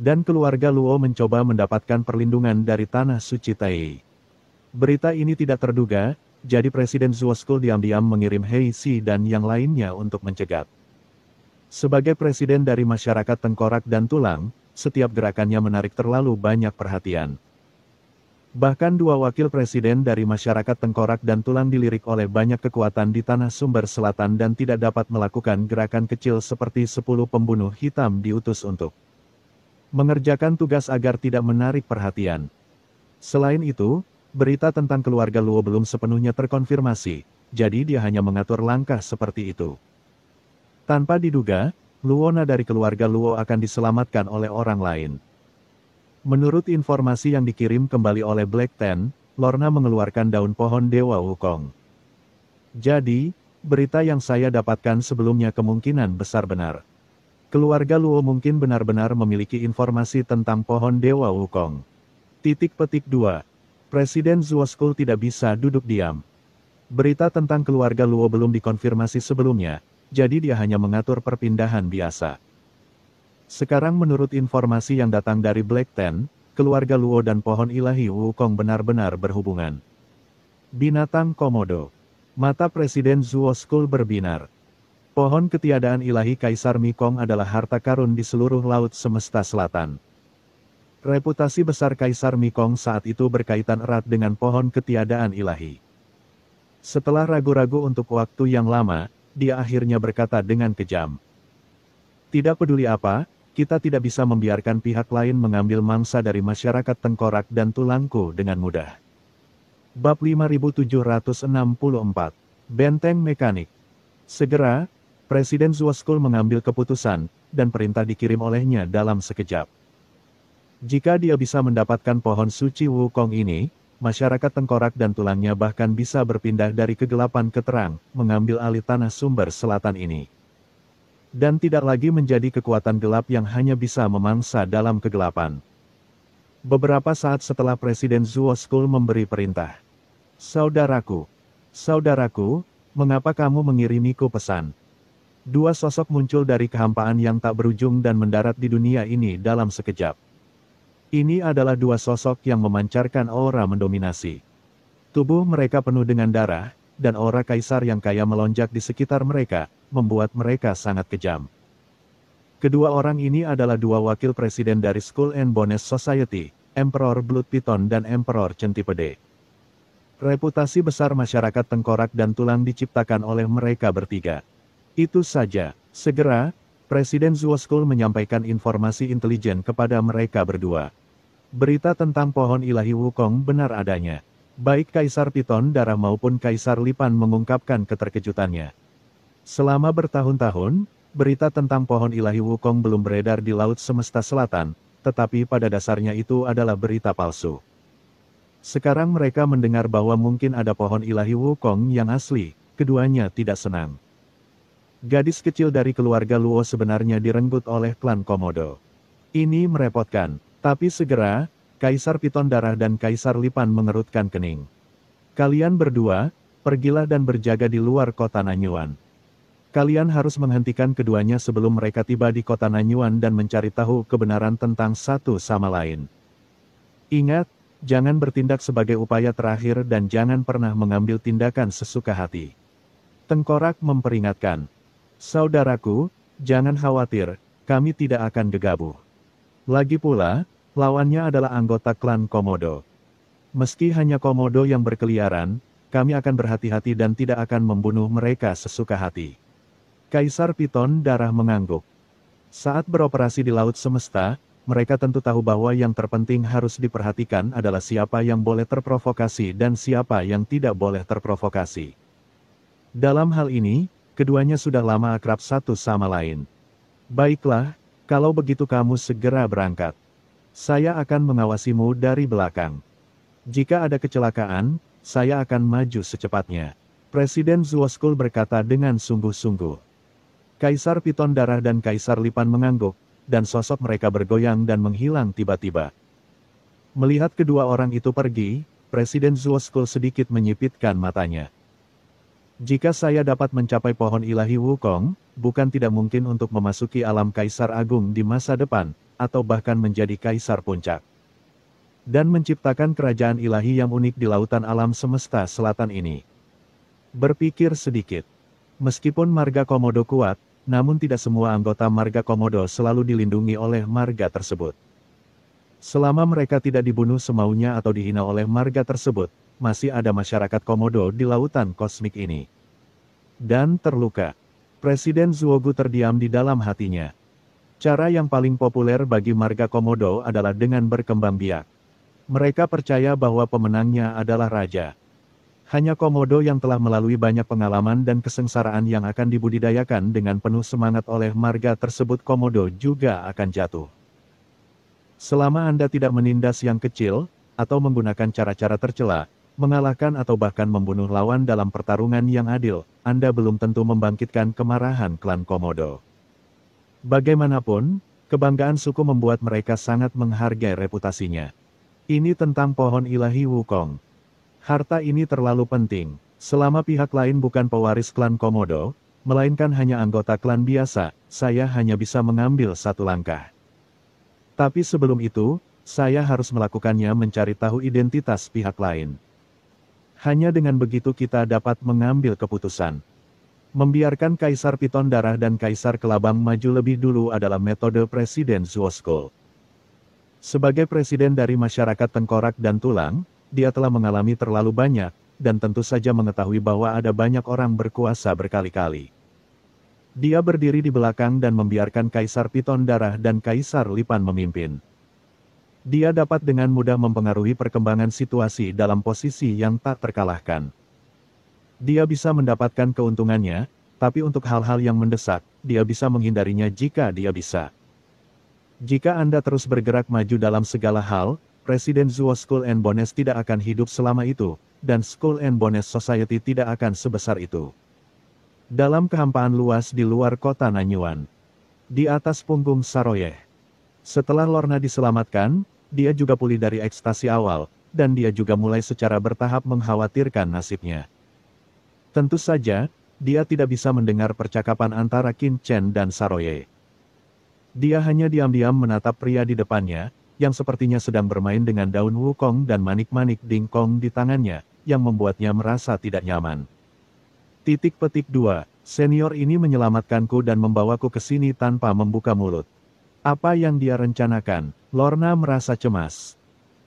Dan keluarga Luo mencoba mendapatkan perlindungan dari tanah suci Tai. Berita ini tidak terduga, jadi Presiden Zuo Skull diam-diam mengirim Heisi dan yang lainnya untuk mencegat. Sebagai presiden dari masyarakat tengkorak dan tulang, setiap gerakannya menarik terlalu banyak perhatian. Bahkan dua wakil presiden dari masyarakat tengkorak dan tulang dilirik oleh banyak kekuatan di tanah sumber selatan dan tidak dapat melakukan gerakan kecil seperti 10 pembunuh hitam diutus untuk mengerjakan tugas agar tidak menarik perhatian. Selain itu, berita tentang keluarga Luo belum sepenuhnya terkonfirmasi, jadi dia hanya mengatur langkah seperti itu. Tanpa diduga, Luona dari keluarga Luo akan diselamatkan oleh orang lain. Menurut informasi yang dikirim kembali oleh Black Ten, Lorna mengeluarkan daun pohon Dewa Wukong. Jadi, berita yang saya dapatkan sebelumnya kemungkinan besar benar. Keluarga Luo mungkin benar-benar memiliki informasi tentang pohon Dewa Wukong. Titik petik 2. Presiden Zuo Skull tidak bisa duduk diam. Berita tentang keluarga Luo belum dikonfirmasi sebelumnya, jadi dia hanya mengatur perpindahan biasa. Sekarang menurut informasi yang datang dari Black Ten, keluarga Luo dan pohon ilahi Wukong benar-benar berhubungan. Binatang komodo. Mata Presiden Zuo Skull berbinar. Pohon ketiadaan ilahi Kaisar Mikong adalah harta karun di seluruh laut semesta selatan. Reputasi besar Kaisar Mikong saat itu berkaitan erat dengan pohon ketiadaan ilahi. Setelah ragu-ragu untuk waktu yang lama, dia akhirnya berkata dengan kejam. Tidak peduli apa, kita tidak bisa membiarkan pihak lain mengambil mangsa dari masyarakat tengkorak dan tulangku dengan mudah. Bab 5764, Benteng Mekanik. Segera, Presiden Zuo Skull mengambil keputusan, dan perintah dikirim olehnya dalam sekejap. Jika dia bisa mendapatkan pohon suci Wukong ini, masyarakat tengkorak dan tulangnya bahkan bisa berpindah dari kegelapan ke terang, mengambil alih tanah sumber selatan ini. Dan tidak lagi menjadi kekuatan gelap yang hanya bisa memangsa dalam kegelapan. Beberapa saat setelah Presiden Zuo Skull memberi perintah. Saudaraku, mengapa kamu mengirimiku pesan? Dua sosok muncul dari kehampaan yang tak berujung dan mendarat di dunia ini dalam sekejap. Ini adalah dua sosok yang memancarkan aura mendominasi. Tubuh mereka penuh dengan darah, dan aura kaisar yang kaya melonjak di sekitar mereka, membuat mereka sangat kejam. Kedua orang ini adalah dua wakil presiden dari Skull and Bones Society, Emperor Blood Python dan Emperor Centipede. Reputasi besar masyarakat tengkorak dan tulang diciptakan oleh mereka bertiga. Itu saja. Segera, Presiden Zuo School menyampaikan informasi intelijen kepada mereka berdua. Berita tentang pohon ilahi Wukong benar adanya. Baik Kaisar Piton Darah maupun Kaisar Lipan mengungkapkan keterkejutannya. Selama bertahun-tahun, berita tentang pohon ilahi Wukong belum beredar di Laut Semesta Selatan, tetapi pada dasarnya itu adalah berita palsu. Sekarang mereka mendengar bahwa mungkin ada pohon ilahi Wukong yang asli, keduanya tidak senang. Gadis kecil dari keluarga Luo sebenarnya direnggut oleh klan Komodo. Ini merepotkan, tapi segera, Kaisar Piton Darah dan Kaisar Lipan mengerutkan kening. Kalian berdua, pergilah dan berjaga di luar kota Nanyuan. Kalian harus menghentikan keduanya sebelum mereka tiba di kota Nanyuan dan mencari tahu kebenaran tentang satu sama lain. Ingat, jangan bertindak sebagai upaya terakhir dan jangan pernah mengambil tindakan sesuka hati. Tengkorak memperingatkan. Saudaraku, jangan khawatir, kami tidak akan gegabah. Lagi pula, lawannya adalah anggota klan Komodo. Meski hanya Komodo yang berkeliaran, kami akan berhati-hati dan tidak akan membunuh mereka sesuka hati. Kaisar Piton Darah mengangguk. Saat beroperasi di Laut Semesta, mereka tentu tahu bahwa yang terpenting harus diperhatikan adalah siapa yang boleh terprovokasi dan siapa yang tidak boleh terprovokasi. Dalam hal ini, keduanya sudah lama akrab satu sama lain. Baiklah, kalau begitu kamu segera berangkat. Saya akan mengawasimu dari belakang. Jika ada kecelakaan, saya akan maju secepatnya. Presiden Zuo School berkata dengan sungguh-sungguh. Kaisar Piton Darah dan Kaisar Lipan mengangguk, dan sosok mereka bergoyang dan menghilang tiba-tiba. Melihat kedua orang itu pergi, Presiden Zuo School sedikit menyipitkan matanya. Jika saya dapat mencapai pohon ilahi Wukong, bukan tidak mungkin untuk memasuki alam Kaisar Agung di masa depan, atau bahkan menjadi Kaisar Puncak. Dan menciptakan kerajaan ilahi yang unik di lautan alam semesta selatan ini. Berpikir sedikit. Meskipun marga Komodo kuat, namun tidak semua anggota marga Komodo selalu dilindungi oleh marga tersebut. Selama mereka tidak dibunuh semaunya atau dihina oleh marga tersebut, masih ada masyarakat Komodo di lautan kosmik ini. Dan terluka. Presiden Zuogu terdiam di dalam hatinya. Cara yang paling populer bagi marga Komodo adalah dengan berkembang biak. Mereka percaya bahwa pemenangnya adalah raja. Hanya Komodo yang telah melalui banyak pengalaman dan kesengsaraan yang akan dibudidayakan dengan penuh semangat oleh marga tersebut Komodo juga akan jatuh. Selama Anda tidak menindas yang kecil, atau menggunakan cara-cara tercela, mengalahkan atau bahkan membunuh lawan dalam pertarungan yang adil, Anda belum tentu membangkitkan kemarahan klan Komodo. Bagaimanapun, kebanggaan suku membuat mereka sangat menghargai reputasinya. Ini tentang pohon ilahi Wukong. Harta ini terlalu penting, selama pihak lain bukan pewaris klan Komodo, melainkan hanya anggota klan biasa, saya hanya bisa mengambil satu langkah. Tapi sebelum itu, saya harus melakukannya mencari tahu identitas pihak lain. Hanya dengan begitu kita dapat mengambil keputusan. Membiarkan Kaisar Piton Darah dan Kaisar Kelabang maju lebih dulu adalah metode Presiden Zuo School. Sebagai presiden dari masyarakat tengkorak dan tulang, dia telah mengalami terlalu banyak, dan tentu saja mengetahui bahwa ada banyak orang berkuasa berkali-kali. Dia berdiri di belakang dan membiarkan Kaisar Piton Darah dan Kaisar Lipan memimpin. Dia dapat dengan mudah mempengaruhi perkembangan situasi dalam posisi yang tak terkalahkan. Dia bisa mendapatkan keuntungannya, tapi untuk hal-hal yang mendesak, dia bisa menghindarinya jika dia bisa. Jika Anda terus bergerak maju dalam segala hal, Presiden Zuo School and Bones tidak akan hidup selama itu, dan School and Bones Society tidak akan sebesar itu. Dalam kehampaan luas di luar kota Nanyuan. Di atas punggung Saroye. Setelah Lorna diselamatkan, dia juga pulih dari ekstasi awal, dan dia juga mulai secara bertahap mengkhawatirkan nasibnya. Tentu saja, dia tidak bisa mendengar percakapan antara Qin Chen dan Saroye. Dia hanya diam-diam menatap pria di depannya, yang sepertinya sedang bermain dengan daun wukong dan manik-manik dingkong di tangannya, yang membuatnya merasa tidak nyaman. Titik petik 2, senior ini menyelamatkanku dan membawaku ke sini tanpa membuka mulut. Apa yang dia rencanakan? Lorna merasa cemas.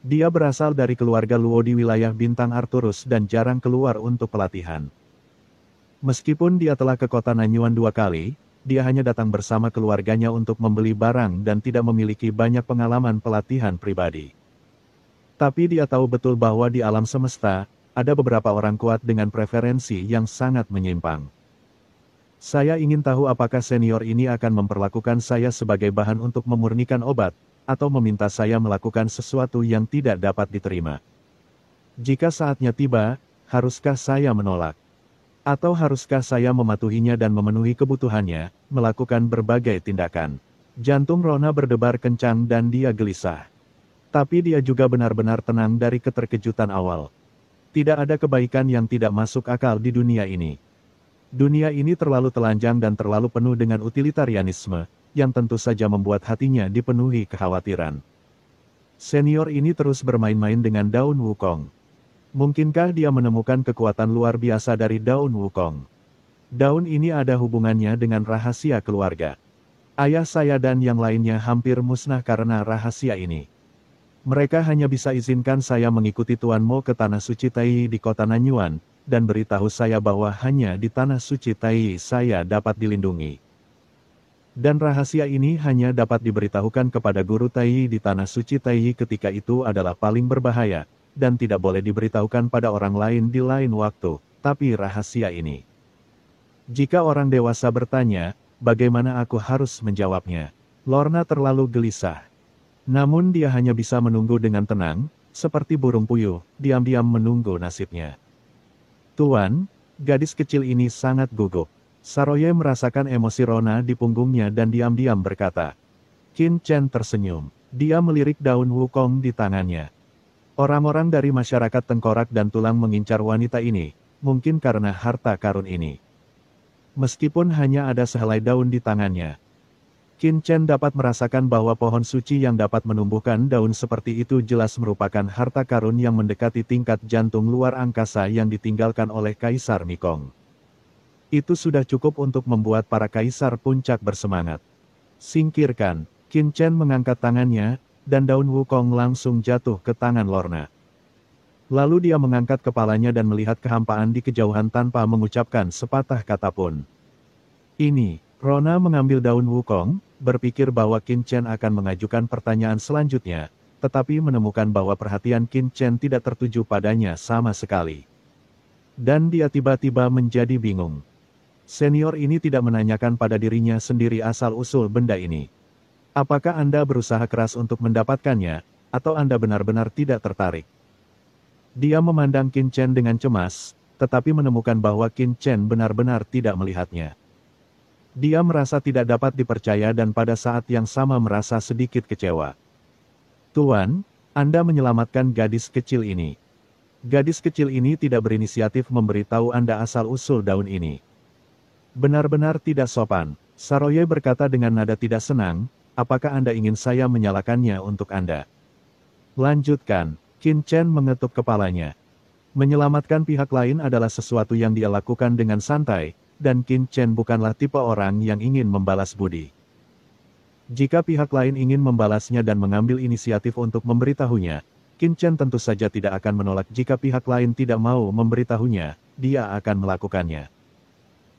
Dia berasal dari keluarga Luo di wilayah bintang Arturus dan jarang keluar untuk pelatihan. Meskipun dia telah ke kota Nanyuan 2 kali, dia hanya datang bersama keluarganya untuk membeli barang dan tidak memiliki banyak pengalaman pelatihan pribadi. Tapi dia tahu betul bahwa di alam semesta, ada beberapa orang kuat dengan preferensi yang sangat menyimpang. Saya ingin tahu apakah senior ini akan memperlakukan saya sebagai bahan untuk memurnikan obat, atau meminta saya melakukan sesuatu yang tidak dapat diterima. Jika saatnya tiba, haruskah saya menolak? Atau haruskah saya mematuhinya dan memenuhi kebutuhannya, melakukan berbagai tindakan? Jantung Rona berdebar kencang dan dia gelisah. Tapi dia juga benar-benar tenang dari keterkejutan awal. Tidak ada kebaikan yang tidak masuk akal di dunia ini. Dunia ini terlalu telanjang dan terlalu penuh dengan utilitarianisme, yang tentu saja membuat hatinya dipenuhi kekhawatiran. Senior ini terus bermain-main dengan daun wukong. Mungkinkah dia menemukan kekuatan luar biasa dari daun wukong? Daun ini ada hubungannya dengan rahasia keluarga. Ayah saya dan yang lainnya hampir musnah karena rahasia ini. Mereka hanya bisa izinkan saya mengikuti Tuan Mo ke Tanah Suci Tai di kota Nanyuan, dan beritahu saya bahwa hanya di Tanah Suci Tai saya dapat dilindungi. Dan rahasia ini hanya dapat diberitahukan kepada guru Tai di Tanah Suci Tai ketika itu adalah paling berbahaya, dan tidak boleh diberitahukan pada orang lain di lain waktu, tapi rahasia ini. Jika orang dewasa bertanya, bagaimana aku harus menjawabnya? Lorna terlalu gelisah. Namun dia hanya bisa menunggu dengan tenang, seperti burung puyuh, diam-diam menunggu nasibnya. Tuan, gadis kecil ini sangat gugup. Saroye merasakan emosi Rona di punggungnya dan diam-diam berkata. Qin Chen tersenyum. Dia melirik daun wukong di tangannya. Orang-orang dari masyarakat tengkorak dan tulang mengincar wanita ini, mungkin karena harta karun ini. Meskipun hanya ada sehelai daun di tangannya, Qin Chen dapat merasakan bahwa pohon suci yang dapat menumbuhkan daun seperti itu jelas merupakan harta karun yang mendekati tingkat jantung luar angkasa yang ditinggalkan oleh Kaisar Mikong. Itu sudah cukup untuk membuat para kaisar puncak bersemangat. Singkirkan, Qin Chen mengangkat tangannya, dan daun wukong langsung jatuh ke tangan Lorna. Lalu dia mengangkat kepalanya dan melihat kehampaan di kejauhan tanpa mengucapkan sepatah kata pun. Ini, Rona mengambil daun wukong, berpikir bahwa Qin Chen akan mengajukan pertanyaan selanjutnya, tetapi menemukan bahwa perhatian Qin Chen tidak tertuju padanya sama sekali. Dan dia tiba-tiba menjadi bingung. Senior ini tidak menanyakan pada dirinya sendiri asal-usul benda ini. Apakah Anda berusaha keras untuk mendapatkannya, atau Anda benar-benar tidak tertarik? Dia memandang Qin Chen dengan cemas, tetapi menemukan bahwa Qin Chen benar-benar tidak melihatnya. Dia merasa tidak dapat dipercaya dan pada saat yang sama merasa sedikit kecewa. Tuan, Anda menyelamatkan gadis kecil ini. Gadis kecil ini tidak berinisiatif memberitahu Anda asal-usul daun ini. Benar-benar tidak sopan, Saroye berkata dengan nada tidak senang, apakah Anda ingin saya menyalakannya untuk Anda? Lanjutkan, Qin Chen mengetuk kepalanya. Menyelamatkan pihak lain adalah sesuatu yang dia lakukan dengan santai, dan Qin Chen bukanlah tipe orang yang ingin membalas budi. Jika pihak lain ingin membalasnya dan mengambil inisiatif untuk memberitahunya, Qin Chen tentu saja tidak akan menolak jika pihak lain tidak mau memberitahunya, dia akan melakukannya.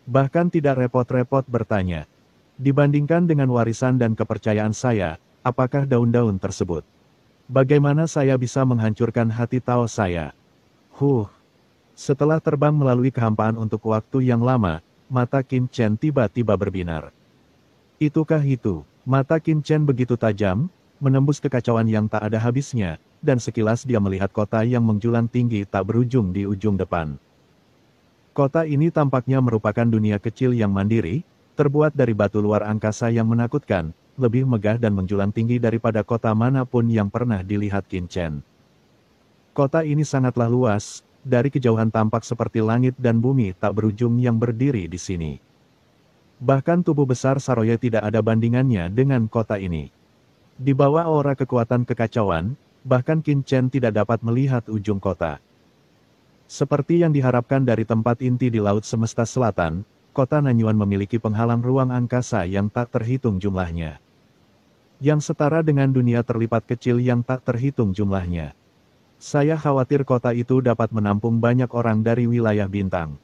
Bahkan tidak repot-repot bertanya. Dibandingkan dengan warisan dan kepercayaan saya, apakah daun-daun tersebut? Bagaimana saya bisa menghancurkan hati Tao saya? Setelah terbang melalui kehampaan untuk waktu yang lama, mata Qin Chen tiba-tiba berbinar. Itukah itu? Mata Qin Chen begitu tajam, menembus kekacauan yang tak ada habisnya, dan sekilas dia melihat kota yang menjulang tinggi tak berujung di ujung depan. Kota ini tampaknya merupakan dunia kecil yang mandiri, terbuat dari batu luar angkasa yang menakutkan, lebih megah dan menjulang tinggi daripada kota manapun yang pernah dilihat Qin Chen. Kota ini sangatlah luas, dari kejauhan tampak seperti langit dan bumi tak berujung yang berdiri di sini. Bahkan tubuh besar Saroye tidak ada bandingannya dengan kota ini. Di bawah aura kekuatan kekacauan, bahkan Qin Chen tidak dapat melihat ujung kota. Seperti yang diharapkan dari tempat inti di Laut Semesta Selatan, kota Nanyuan memiliki penghalang ruang angkasa yang tak terhitung jumlahnya. Yang setara dengan dunia terlipat kecil yang tak terhitung jumlahnya. Saya khawatir kota itu dapat menampung banyak orang dari wilayah bintang.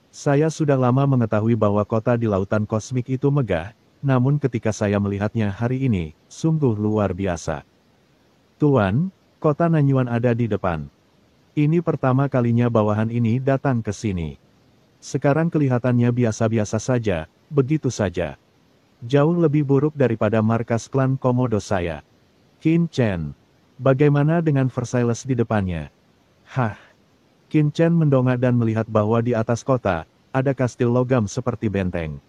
Saya sudah lama mengetahui bahwa kota di lautan kosmik itu megah, namun ketika saya melihatnya hari ini, sungguh luar biasa. Tuan, kota Nanyuan ada di depan. Ini pertama kalinya bawahan ini datang ke sini. Sekarang kelihatannya biasa-biasa saja, begitu saja. Jauh lebih buruk daripada markas klan Komodo saya. Qin Chen. Bagaimana dengan Versailles di depannya? Hah. Qin Chen mendongak dan melihat bahwa di atas kota, ada kastil logam seperti benteng.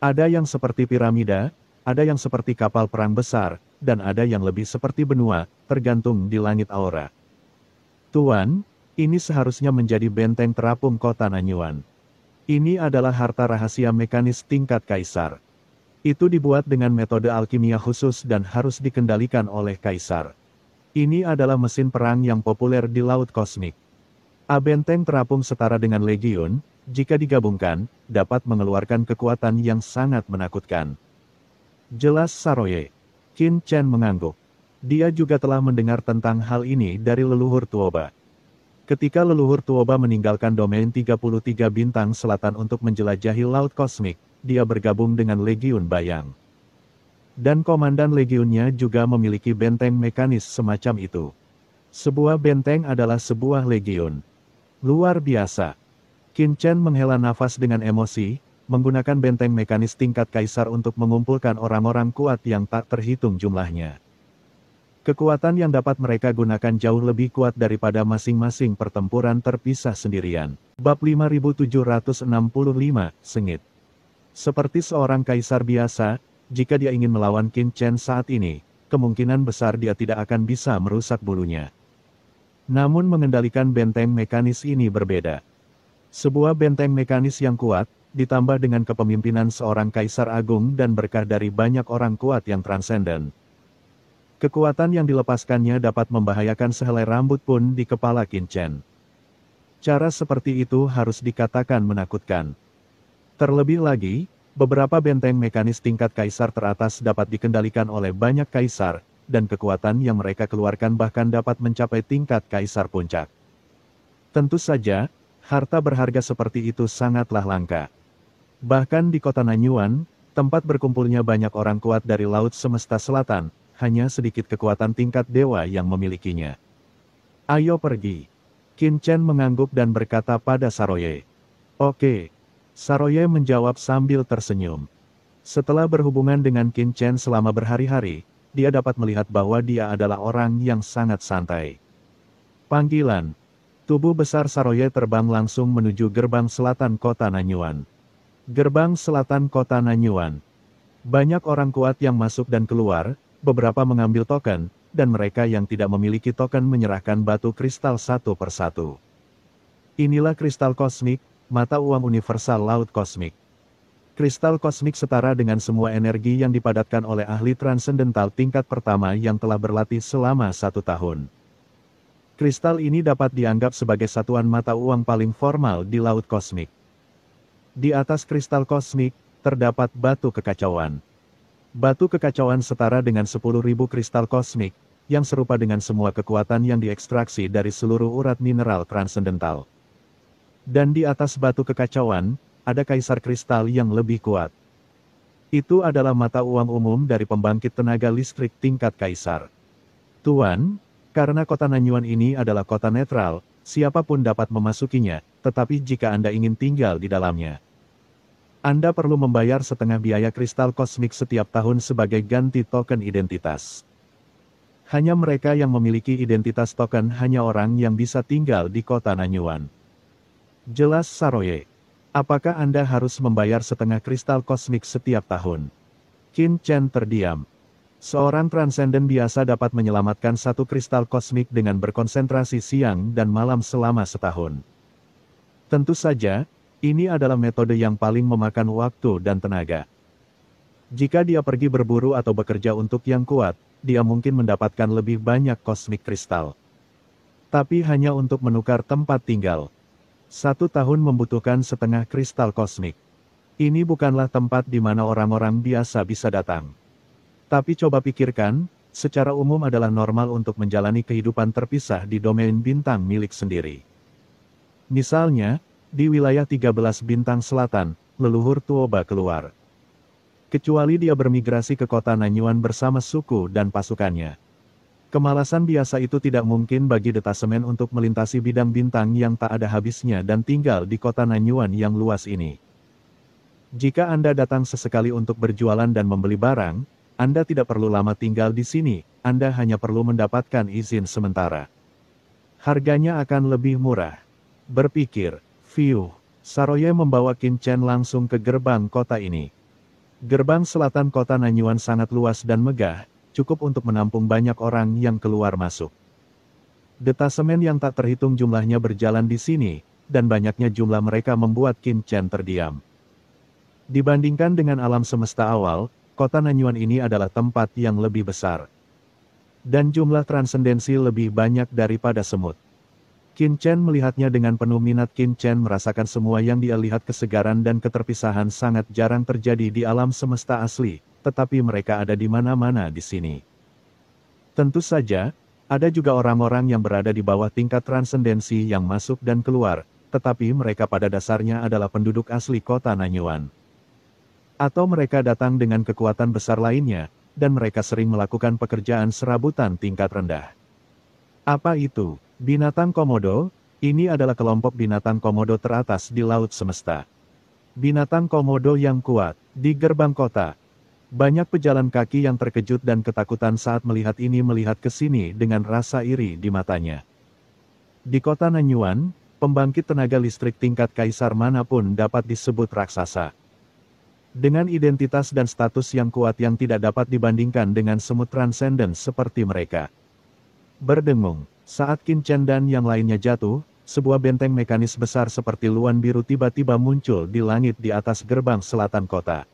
Ada yang seperti piramida, ada yang seperti kapal perang besar, dan ada yang lebih seperti benua, tergantung di langit aura. Tuan, ini seharusnya menjadi benteng terapung kota Nanyuan. Ini adalah harta rahasia mekanis tingkat kaisar. Itu dibuat dengan metode alkimia khusus dan harus dikendalikan oleh kaisar. Ini adalah mesin perang yang populer di Laut Kosmik. Benteng terapung setara dengan legiun, jika digabungkan, dapat mengeluarkan kekuatan yang sangat menakutkan. Jelas Saroye. Qin Chen mengangguk. Dia juga telah mendengar tentang hal ini dari leluhur Tuoba. Ketika leluhur Tuoba meninggalkan domain 33 bintang selatan untuk menjelajahi Laut Kosmik, dia bergabung dengan Legiun Bayang. Dan komandan legiunnya juga memiliki benteng mekanis semacam itu. Sebuah benteng adalah sebuah legiun. Luar biasa. Qin Chen menghela nafas dengan emosi, menggunakan benteng mekanis tingkat kaisar untuk mengumpulkan orang-orang kuat yang tak terhitung jumlahnya. Kekuatan yang dapat mereka gunakan jauh lebih kuat daripada masing-masing pertempuran terpisah sendirian. Bab 5765, Sengit. Seperti seorang kaisar biasa, jika dia ingin melawan Qin Chen saat ini, kemungkinan besar dia tidak akan bisa merusak bulunya. Namun mengendalikan benteng mekanis ini berbeda. Sebuah benteng mekanis yang kuat, ditambah dengan kepemimpinan seorang kaisar agung dan berkah dari banyak orang kuat yang transenden. Kekuatan yang dilepaskannya dapat membahayakan sehelai rambut pun di kepala Qin Chen. Cara seperti itu harus dikatakan menakutkan. Terlebih lagi, beberapa benteng mekanis tingkat kaisar teratas dapat dikendalikan oleh banyak kaisar, dan kekuatan yang mereka keluarkan bahkan dapat mencapai tingkat kaisar puncak. Tentu saja, harta berharga seperti itu sangatlah langka. Bahkan di kota Nanyuan, tempat berkumpulnya banyak orang kuat dari Laut Semesta Selatan, hanya sedikit kekuatan tingkat dewa yang memilikinya. Ayo pergi. Qin Chen mengangguk dan berkata pada Saroye. Oke. Saroye menjawab sambil tersenyum. Setelah berhubungan dengan Qin Chen selama berhari-hari, dia dapat melihat bahwa dia adalah orang yang sangat santai. Panggilan. Tubuh besar Saroye terbang langsung menuju gerbang selatan kota Nanyuan. Gerbang selatan kota Nanyuan. Banyak orang kuat yang masuk dan keluar, beberapa mengambil token, dan mereka yang tidak memiliki token menyerahkan batu kristal satu persatu. Inilah kristal kosmik, mata uang universal Laut Kosmik. Kristal kosmik setara dengan semua energi yang dipadatkan oleh ahli transendental tingkat pertama yang telah berlatih selama 1 tahun. Kristal ini dapat dianggap sebagai satuan mata uang paling formal di Laut Kosmik. Di atas kristal kosmik, terdapat batu kekacauan. Batu kekacauan setara dengan 10.000 kristal kosmik, yang serupa dengan semua kekuatan yang diekstraksi dari seluruh urat mineral transendental. Dan di atas batu kekacauan, ada kaisar kristal yang lebih kuat. Itu adalah mata uang umum dari pembangkit tenaga listrik tingkat kaisar. Tuan, karena kota Nanyuan ini adalah kota netral, siapapun dapat memasukinya, tetapi jika Anda ingin tinggal di dalamnya, Anda perlu membayar setengah biaya kristal kosmik setiap tahun sebagai ganti token identitas. Hanya mereka yang memiliki identitas token hanya orang yang bisa tinggal di kota Nanyuan. Jelas Saroye. Apakah Anda harus membayar setengah kristal kosmik setiap tahun? Qin Chen terdiam. Seorang transenden biasa dapat menyelamatkan satu kristal kosmik dengan berkonsentrasi siang dan malam selama setahun. Tentu saja, ini adalah metode yang paling memakan waktu dan tenaga. Jika dia pergi berburu atau bekerja untuk yang kuat, dia mungkin mendapatkan lebih banyak kosmik kristal. Tapi hanya untuk menukar tempat tinggal. 1 tahun membutuhkan setengah kristal kosmik. Ini bukanlah tempat di mana orang-orang biasa bisa datang. Tapi coba pikirkan, secara umum adalah normal untuk menjalani kehidupan terpisah di domain bintang milik sendiri. Misalnya, Di wilayah 13 bintang selatan, leluhur Tuoba keluar. Kecuali dia bermigrasi ke kota Nanyuan bersama suku dan pasukannya. Kemalasan biasa itu tidak mungkin bagi detasemen untuk melintasi bidang bintang yang tak ada habisnya dan tinggal di kota Nanyuan yang luas ini. Jika Anda datang sesekali untuk berjualan dan membeli barang, Anda tidak perlu lama tinggal di sini, Anda hanya perlu mendapatkan izin sementara. Harganya akan lebih murah. Berpikir, Fiu, Saroye membawa Qin Chen langsung ke gerbang kota ini. Gerbang selatan kota Nanyuan sangat luas dan megah, cukup untuk menampung banyak orang yang keluar masuk. Detasemen yang tak terhitung jumlahnya berjalan di sini, dan banyaknya jumlah mereka membuat Qin Chen terdiam. Dibandingkan dengan alam semesta awal, kota Nanyuan ini adalah tempat yang lebih besar. Dan jumlah transendensi lebih banyak daripada semut. Qin Chen melihatnya dengan penuh minat. Qin Chen merasakan semua yang dia lihat, kesegaran dan keterpisahan sangat jarang terjadi di alam semesta asli, tetapi mereka ada di mana-mana di sini. Tentu saja, ada juga orang-orang yang berada di bawah tingkat transendensi yang masuk dan keluar, tetapi mereka pada dasarnya adalah penduduk asli kota Nanyuan. Atau mereka datang dengan kekuatan besar lainnya, dan mereka sering melakukan pekerjaan serabutan tingkat rendah. Apa itu? Binatang Komodo? Ini adalah kelompok binatang komodo teratas di laut semesta. Binatang komodo yang kuat, di gerbang kota. Banyak pejalan kaki yang terkejut dan ketakutan saat melihat ini, melihat ke sini dengan rasa iri di matanya. Di kota Nanyuan, pembangkit tenaga listrik tingkat kaisar manapun dapat disebut raksasa. Dengan identitas dan status yang kuat yang tidak dapat dibandingkan dengan semut transenden seperti mereka. Berdengung, saat Qin Chen dan yang lainnya jatuh, sebuah benteng mekanis besar seperti luan biru tiba-tiba muncul di langit di atas gerbang selatan kota.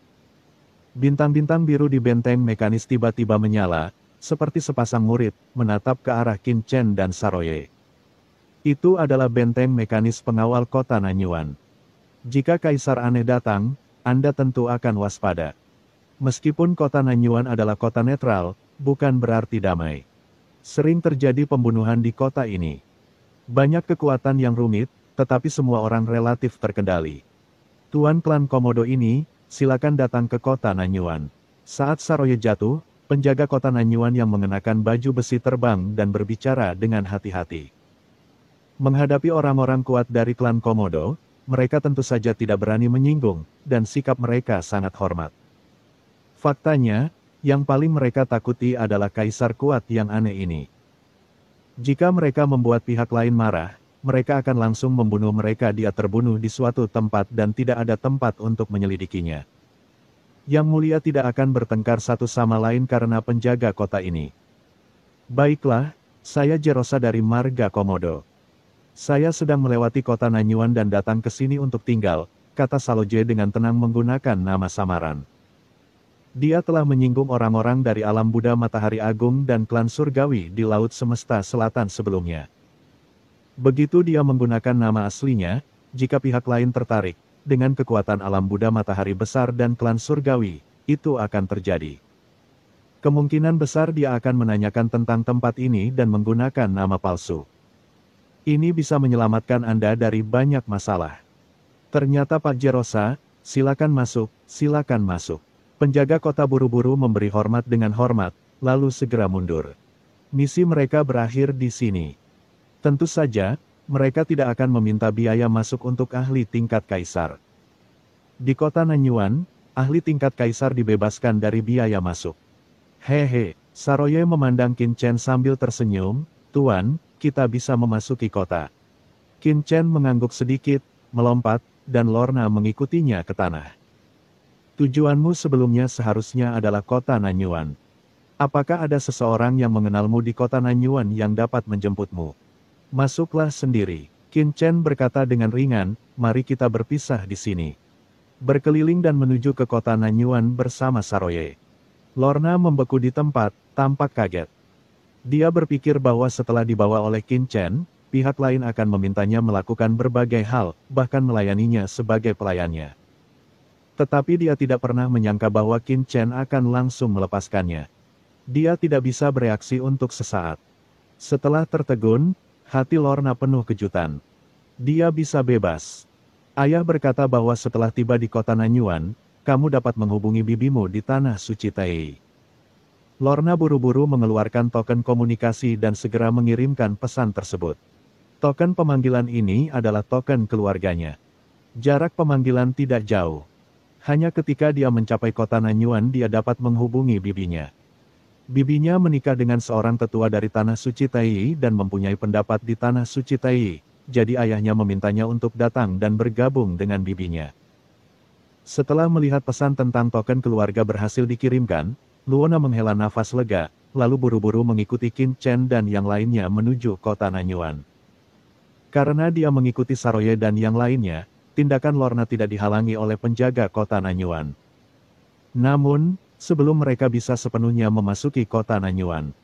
Bintang-bintang biru di benteng mekanis tiba-tiba menyala, seperti sepasang murid, menatap ke arah Qin Chen dan Saroye. Itu adalah benteng mekanis pengawal kota Nanyuan. Jika kaisar aneh datang, Anda tentu akan waspada. Meskipun kota Nanyuan adalah kota netral, bukan berarti damai. Sering terjadi pembunuhan di kota ini. Banyak kekuatan yang rumit, tetapi semua orang relatif terkendali. Tuan klan Komodo ini, silakan datang ke kota Nanyuan. Saat Saroye jatuh, penjaga kota Nanyuan yang mengenakan baju besi terbang dan berbicara dengan hati-hati. Menghadapi orang-orang kuat dari klan Komodo, mereka tentu saja tidak berani menyinggung, dan sikap mereka sangat hormat. Faktanya, yang paling mereka takuti adalah kaisar kuat yang aneh ini. Jika mereka membuat pihak lain marah, mereka akan langsung membunuh mereka. Dia terbunuh di suatu tempat dan tidak ada tempat untuk menyelidikinya. Yang mulia tidak akan bertengkar satu sama lain karena penjaga kota ini. Baiklah, saya Jerosa dari Marga Komodo. Saya sedang melewati kota Nanyuan dan datang ke sini untuk tinggal, kata Saloje dengan tenang menggunakan nama samaran. Dia telah menyinggung orang-orang dari alam Buddha Matahari Agung dan klan Surgawi di Laut Semesta Selatan sebelumnya. Begitu dia menggunakan nama aslinya, jika pihak lain tertarik, dengan kekuatan alam Buddha Matahari Besar dan klan Surgawi, itu akan terjadi. Kemungkinan besar dia akan menanyakan tentang tempat ini dan menggunakan nama palsu. Ini bisa menyelamatkan Anda dari banyak masalah. Ternyata Pak Jerosa, silakan masuk, silakan masuk. Penjaga kota buru-buru memberi hormat dengan hormat, lalu segera mundur. Misi mereka berakhir di sini. Tentu saja, mereka tidak akan meminta biaya masuk untuk ahli tingkat kaisar. Di kota Nanyuan, ahli tingkat kaisar dibebaskan dari biaya masuk. Hehe, Saroye memandang Qin Chen sambil tersenyum, Tuan, kita bisa memasuki kota. Qin Chen mengangguk sedikit, melompat, dan Lorna mengikutinya ke tanah. Tujuanmu sebelumnya seharusnya adalah kota Nanyuan. Apakah ada seseorang yang mengenalmu di kota Nanyuan yang dapat menjemputmu? Masuklah sendiri. Qin Chen berkata dengan ringan, mari kita berpisah di sini. Berkeliling dan menuju ke kota Nanyuan bersama Saroye. Lorna membeku di tempat, tampak kaget. Dia berpikir bahwa setelah dibawa oleh Qin Chen, pihak lain akan memintanya melakukan berbagai hal, bahkan melayaninya sebagai pelayannya. Tetapi dia tidak pernah menyangka bahwa Qin Chen akan langsung melepaskannya. Dia tidak bisa bereaksi untuk sesaat. Setelah tertegun, hati Lorna penuh kejutan. Dia bisa bebas. Ayah berkata bahwa setelah tiba di kota Nanyuan, kamu dapat menghubungi bibimu di Tanah Suci Taei. Lorna buru-buru mengeluarkan token komunikasi dan segera mengirimkan pesan tersebut. Token pemanggilan ini adalah token keluarganya. Jarak pemanggilan tidak jauh. Hanya ketika dia mencapai kota Nanyuan dia dapat menghubungi bibinya. Bibinya menikah dengan seorang tetua dari Tanah Suci Taei dan mempunyai pendapat di Tanah Suci Taei. Jadi ayahnya memintanya untuk datang dan bergabung dengan bibinya. Setelah melihat pesan tentang token keluarga berhasil dikirimkan, Luona menghela nafas lega, lalu buru-buru mengikuti Qin Chen dan yang lainnya menuju kota Nanyuan. Karena dia mengikuti Saroye dan yang lainnya, tindakan Lorna tidak dihalangi oleh penjaga kota Nanyuan. Namun, sebelum mereka bisa sepenuhnya memasuki kota Nanyuan,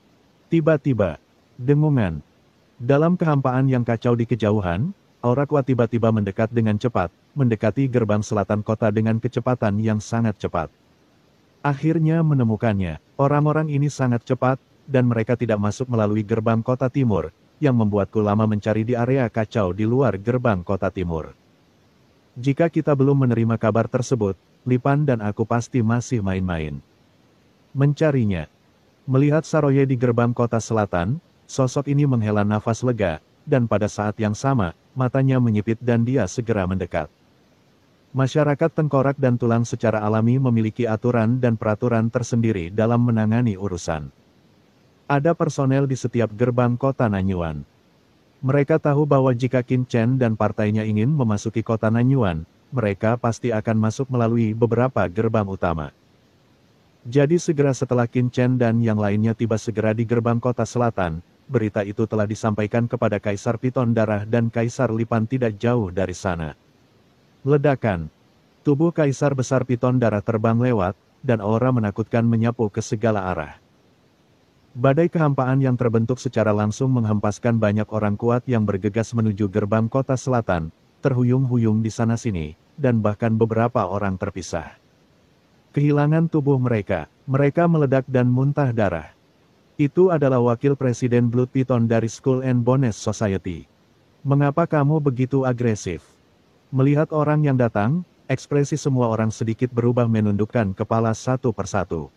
tiba-tiba, dengungan. Dalam kehampaan yang kacau di kejauhan, aura kuat tiba-tiba mendekat dengan cepat, mendekati gerbang selatan kota dengan kecepatan yang sangat cepat. Akhirnya menemukannya, orang-orang ini sangat cepat, dan mereka tidak masuk melalui gerbang kota timur, yang membuatku lama mencari di area kacau di luar gerbang kota timur. Jika kita belum menerima kabar tersebut, Lipan dan aku pasti masih main-main. Mencarinya. Melihat Saroye di gerbang kota selatan, sosok ini menghela nafas lega, dan pada saat yang sama, matanya menyipit dan dia segera mendekat. Masyarakat tengkorak dan tulang secara alami memiliki aturan dan peraturan tersendiri dalam menangani urusan. Ada personel di setiap gerbang kota Nanyuan. Mereka tahu bahwa jika Qin Chen dan partainya ingin memasuki kota Nanyuan, mereka pasti akan masuk melalui beberapa gerbang utama. Jadi segera setelah Qin Chen dan yang lainnya tiba segera di gerbang kota selatan, berita itu telah disampaikan kepada Kaisar Piton Darah dan Kaisar Lipan tidak jauh dari sana. Ledakan. Tubuh Kaisar Besar Piton Darah terbang lewat, dan aura menakutkan menyapu ke segala arah. Badai kehampaan yang terbentuk secara langsung menghempaskan banyak orang kuat yang bergegas menuju gerbang kota selatan, terhuyung-huyung di sana-sini, dan bahkan beberapa orang terpisah. Kehilangan tubuh mereka meledak dan muntah darah. Itu adalah Wakil Presiden Blood Python dari Skull and Bones Society. Mengapa kamu begitu agresif? Melihat orang yang datang, ekspresi semua orang sedikit berubah menundukkan kepala satu persatu.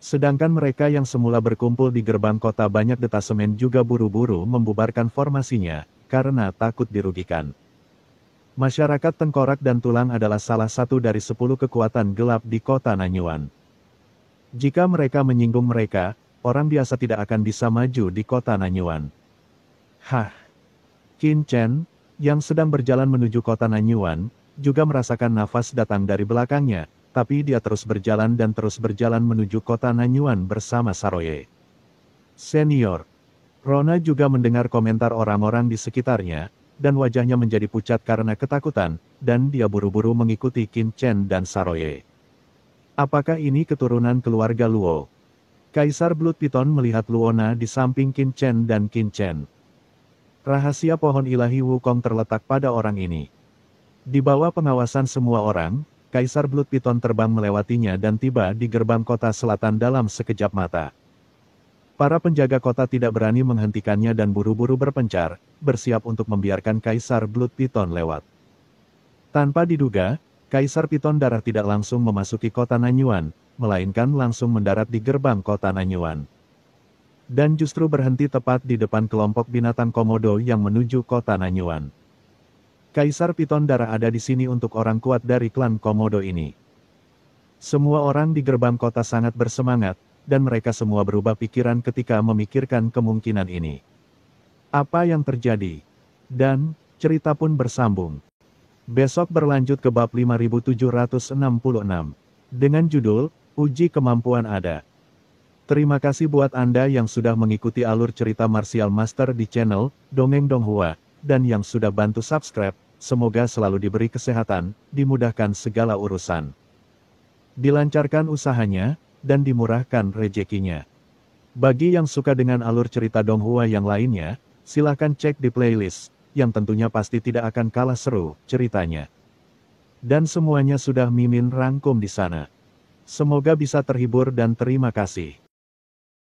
Sedangkan mereka yang semula berkumpul di gerbang kota banyak detasemen juga buru-buru membubarkan formasinya, karena takut dirugikan. Masyarakat tengkorak dan tulang adalah salah satu dari 10 kekuatan gelap di kota Nanyuan. Jika mereka menyinggung mereka, orang biasa tidak akan bisa maju di kota Nanyuan. Hah! Qin Chen, yang sedang berjalan menuju kota Nanyuan, juga merasakan nafas datang dari belakangnya, tapi dia terus berjalan dan terus berjalan menuju kota Nanyuan bersama Saroye. Senior. Rona juga mendengar komentar orang-orang di sekitarnya, dan wajahnya menjadi pucat karena ketakutan, dan dia buru-buru mengikuti Qin Chen dan Saroye. Apakah ini keturunan keluarga Luo? Kaisar Blood Python melihat Luona di samping Qin Chen dan Qin Chen. Rahasia pohon ilahi Wukong terletak pada orang ini. Di bawah pengawasan semua orang, Kaisar Blood Python terbang melewatinya dan tiba di gerbang kota selatan dalam sekejap mata. Para penjaga kota tidak berani menghentikannya dan buru-buru berpencar, bersiap untuk membiarkan Kaisar Blood Python lewat. Tanpa diduga, Kaisar Piton Darah tidak langsung memasuki kota Nanyuan, melainkan langsung mendarat di gerbang kota Nanyuan. Dan justru berhenti tepat di depan kelompok binatang komodo yang menuju kota Nanyuan. Kaisar Piton Darah ada di sini untuk orang kuat dari klan komodo ini. Semua orang di gerbang kota sangat bersemangat, dan mereka semua berubah pikiran ketika memikirkan kemungkinan ini. Apa yang terjadi? Dan, cerita pun bersambung. Besok berlanjut ke bab 5766, dengan judul, Uji Kemampuan Ada. Terima kasih buat Anda yang sudah mengikuti alur cerita Martial Master di channel, Dongeng Donghua, dan yang sudah bantu subscribe, semoga selalu diberi kesehatan, dimudahkan segala urusan. Dilancarkan usahanya, dan dimurahkan rezekinya. Bagi yang suka dengan alur cerita Donghua yang lainnya, silahkan cek di playlist, yang tentunya pasti tidak akan kalah seru ceritanya. Dan semuanya sudah Mimin rangkum di sana. Semoga bisa terhibur dan terima kasih.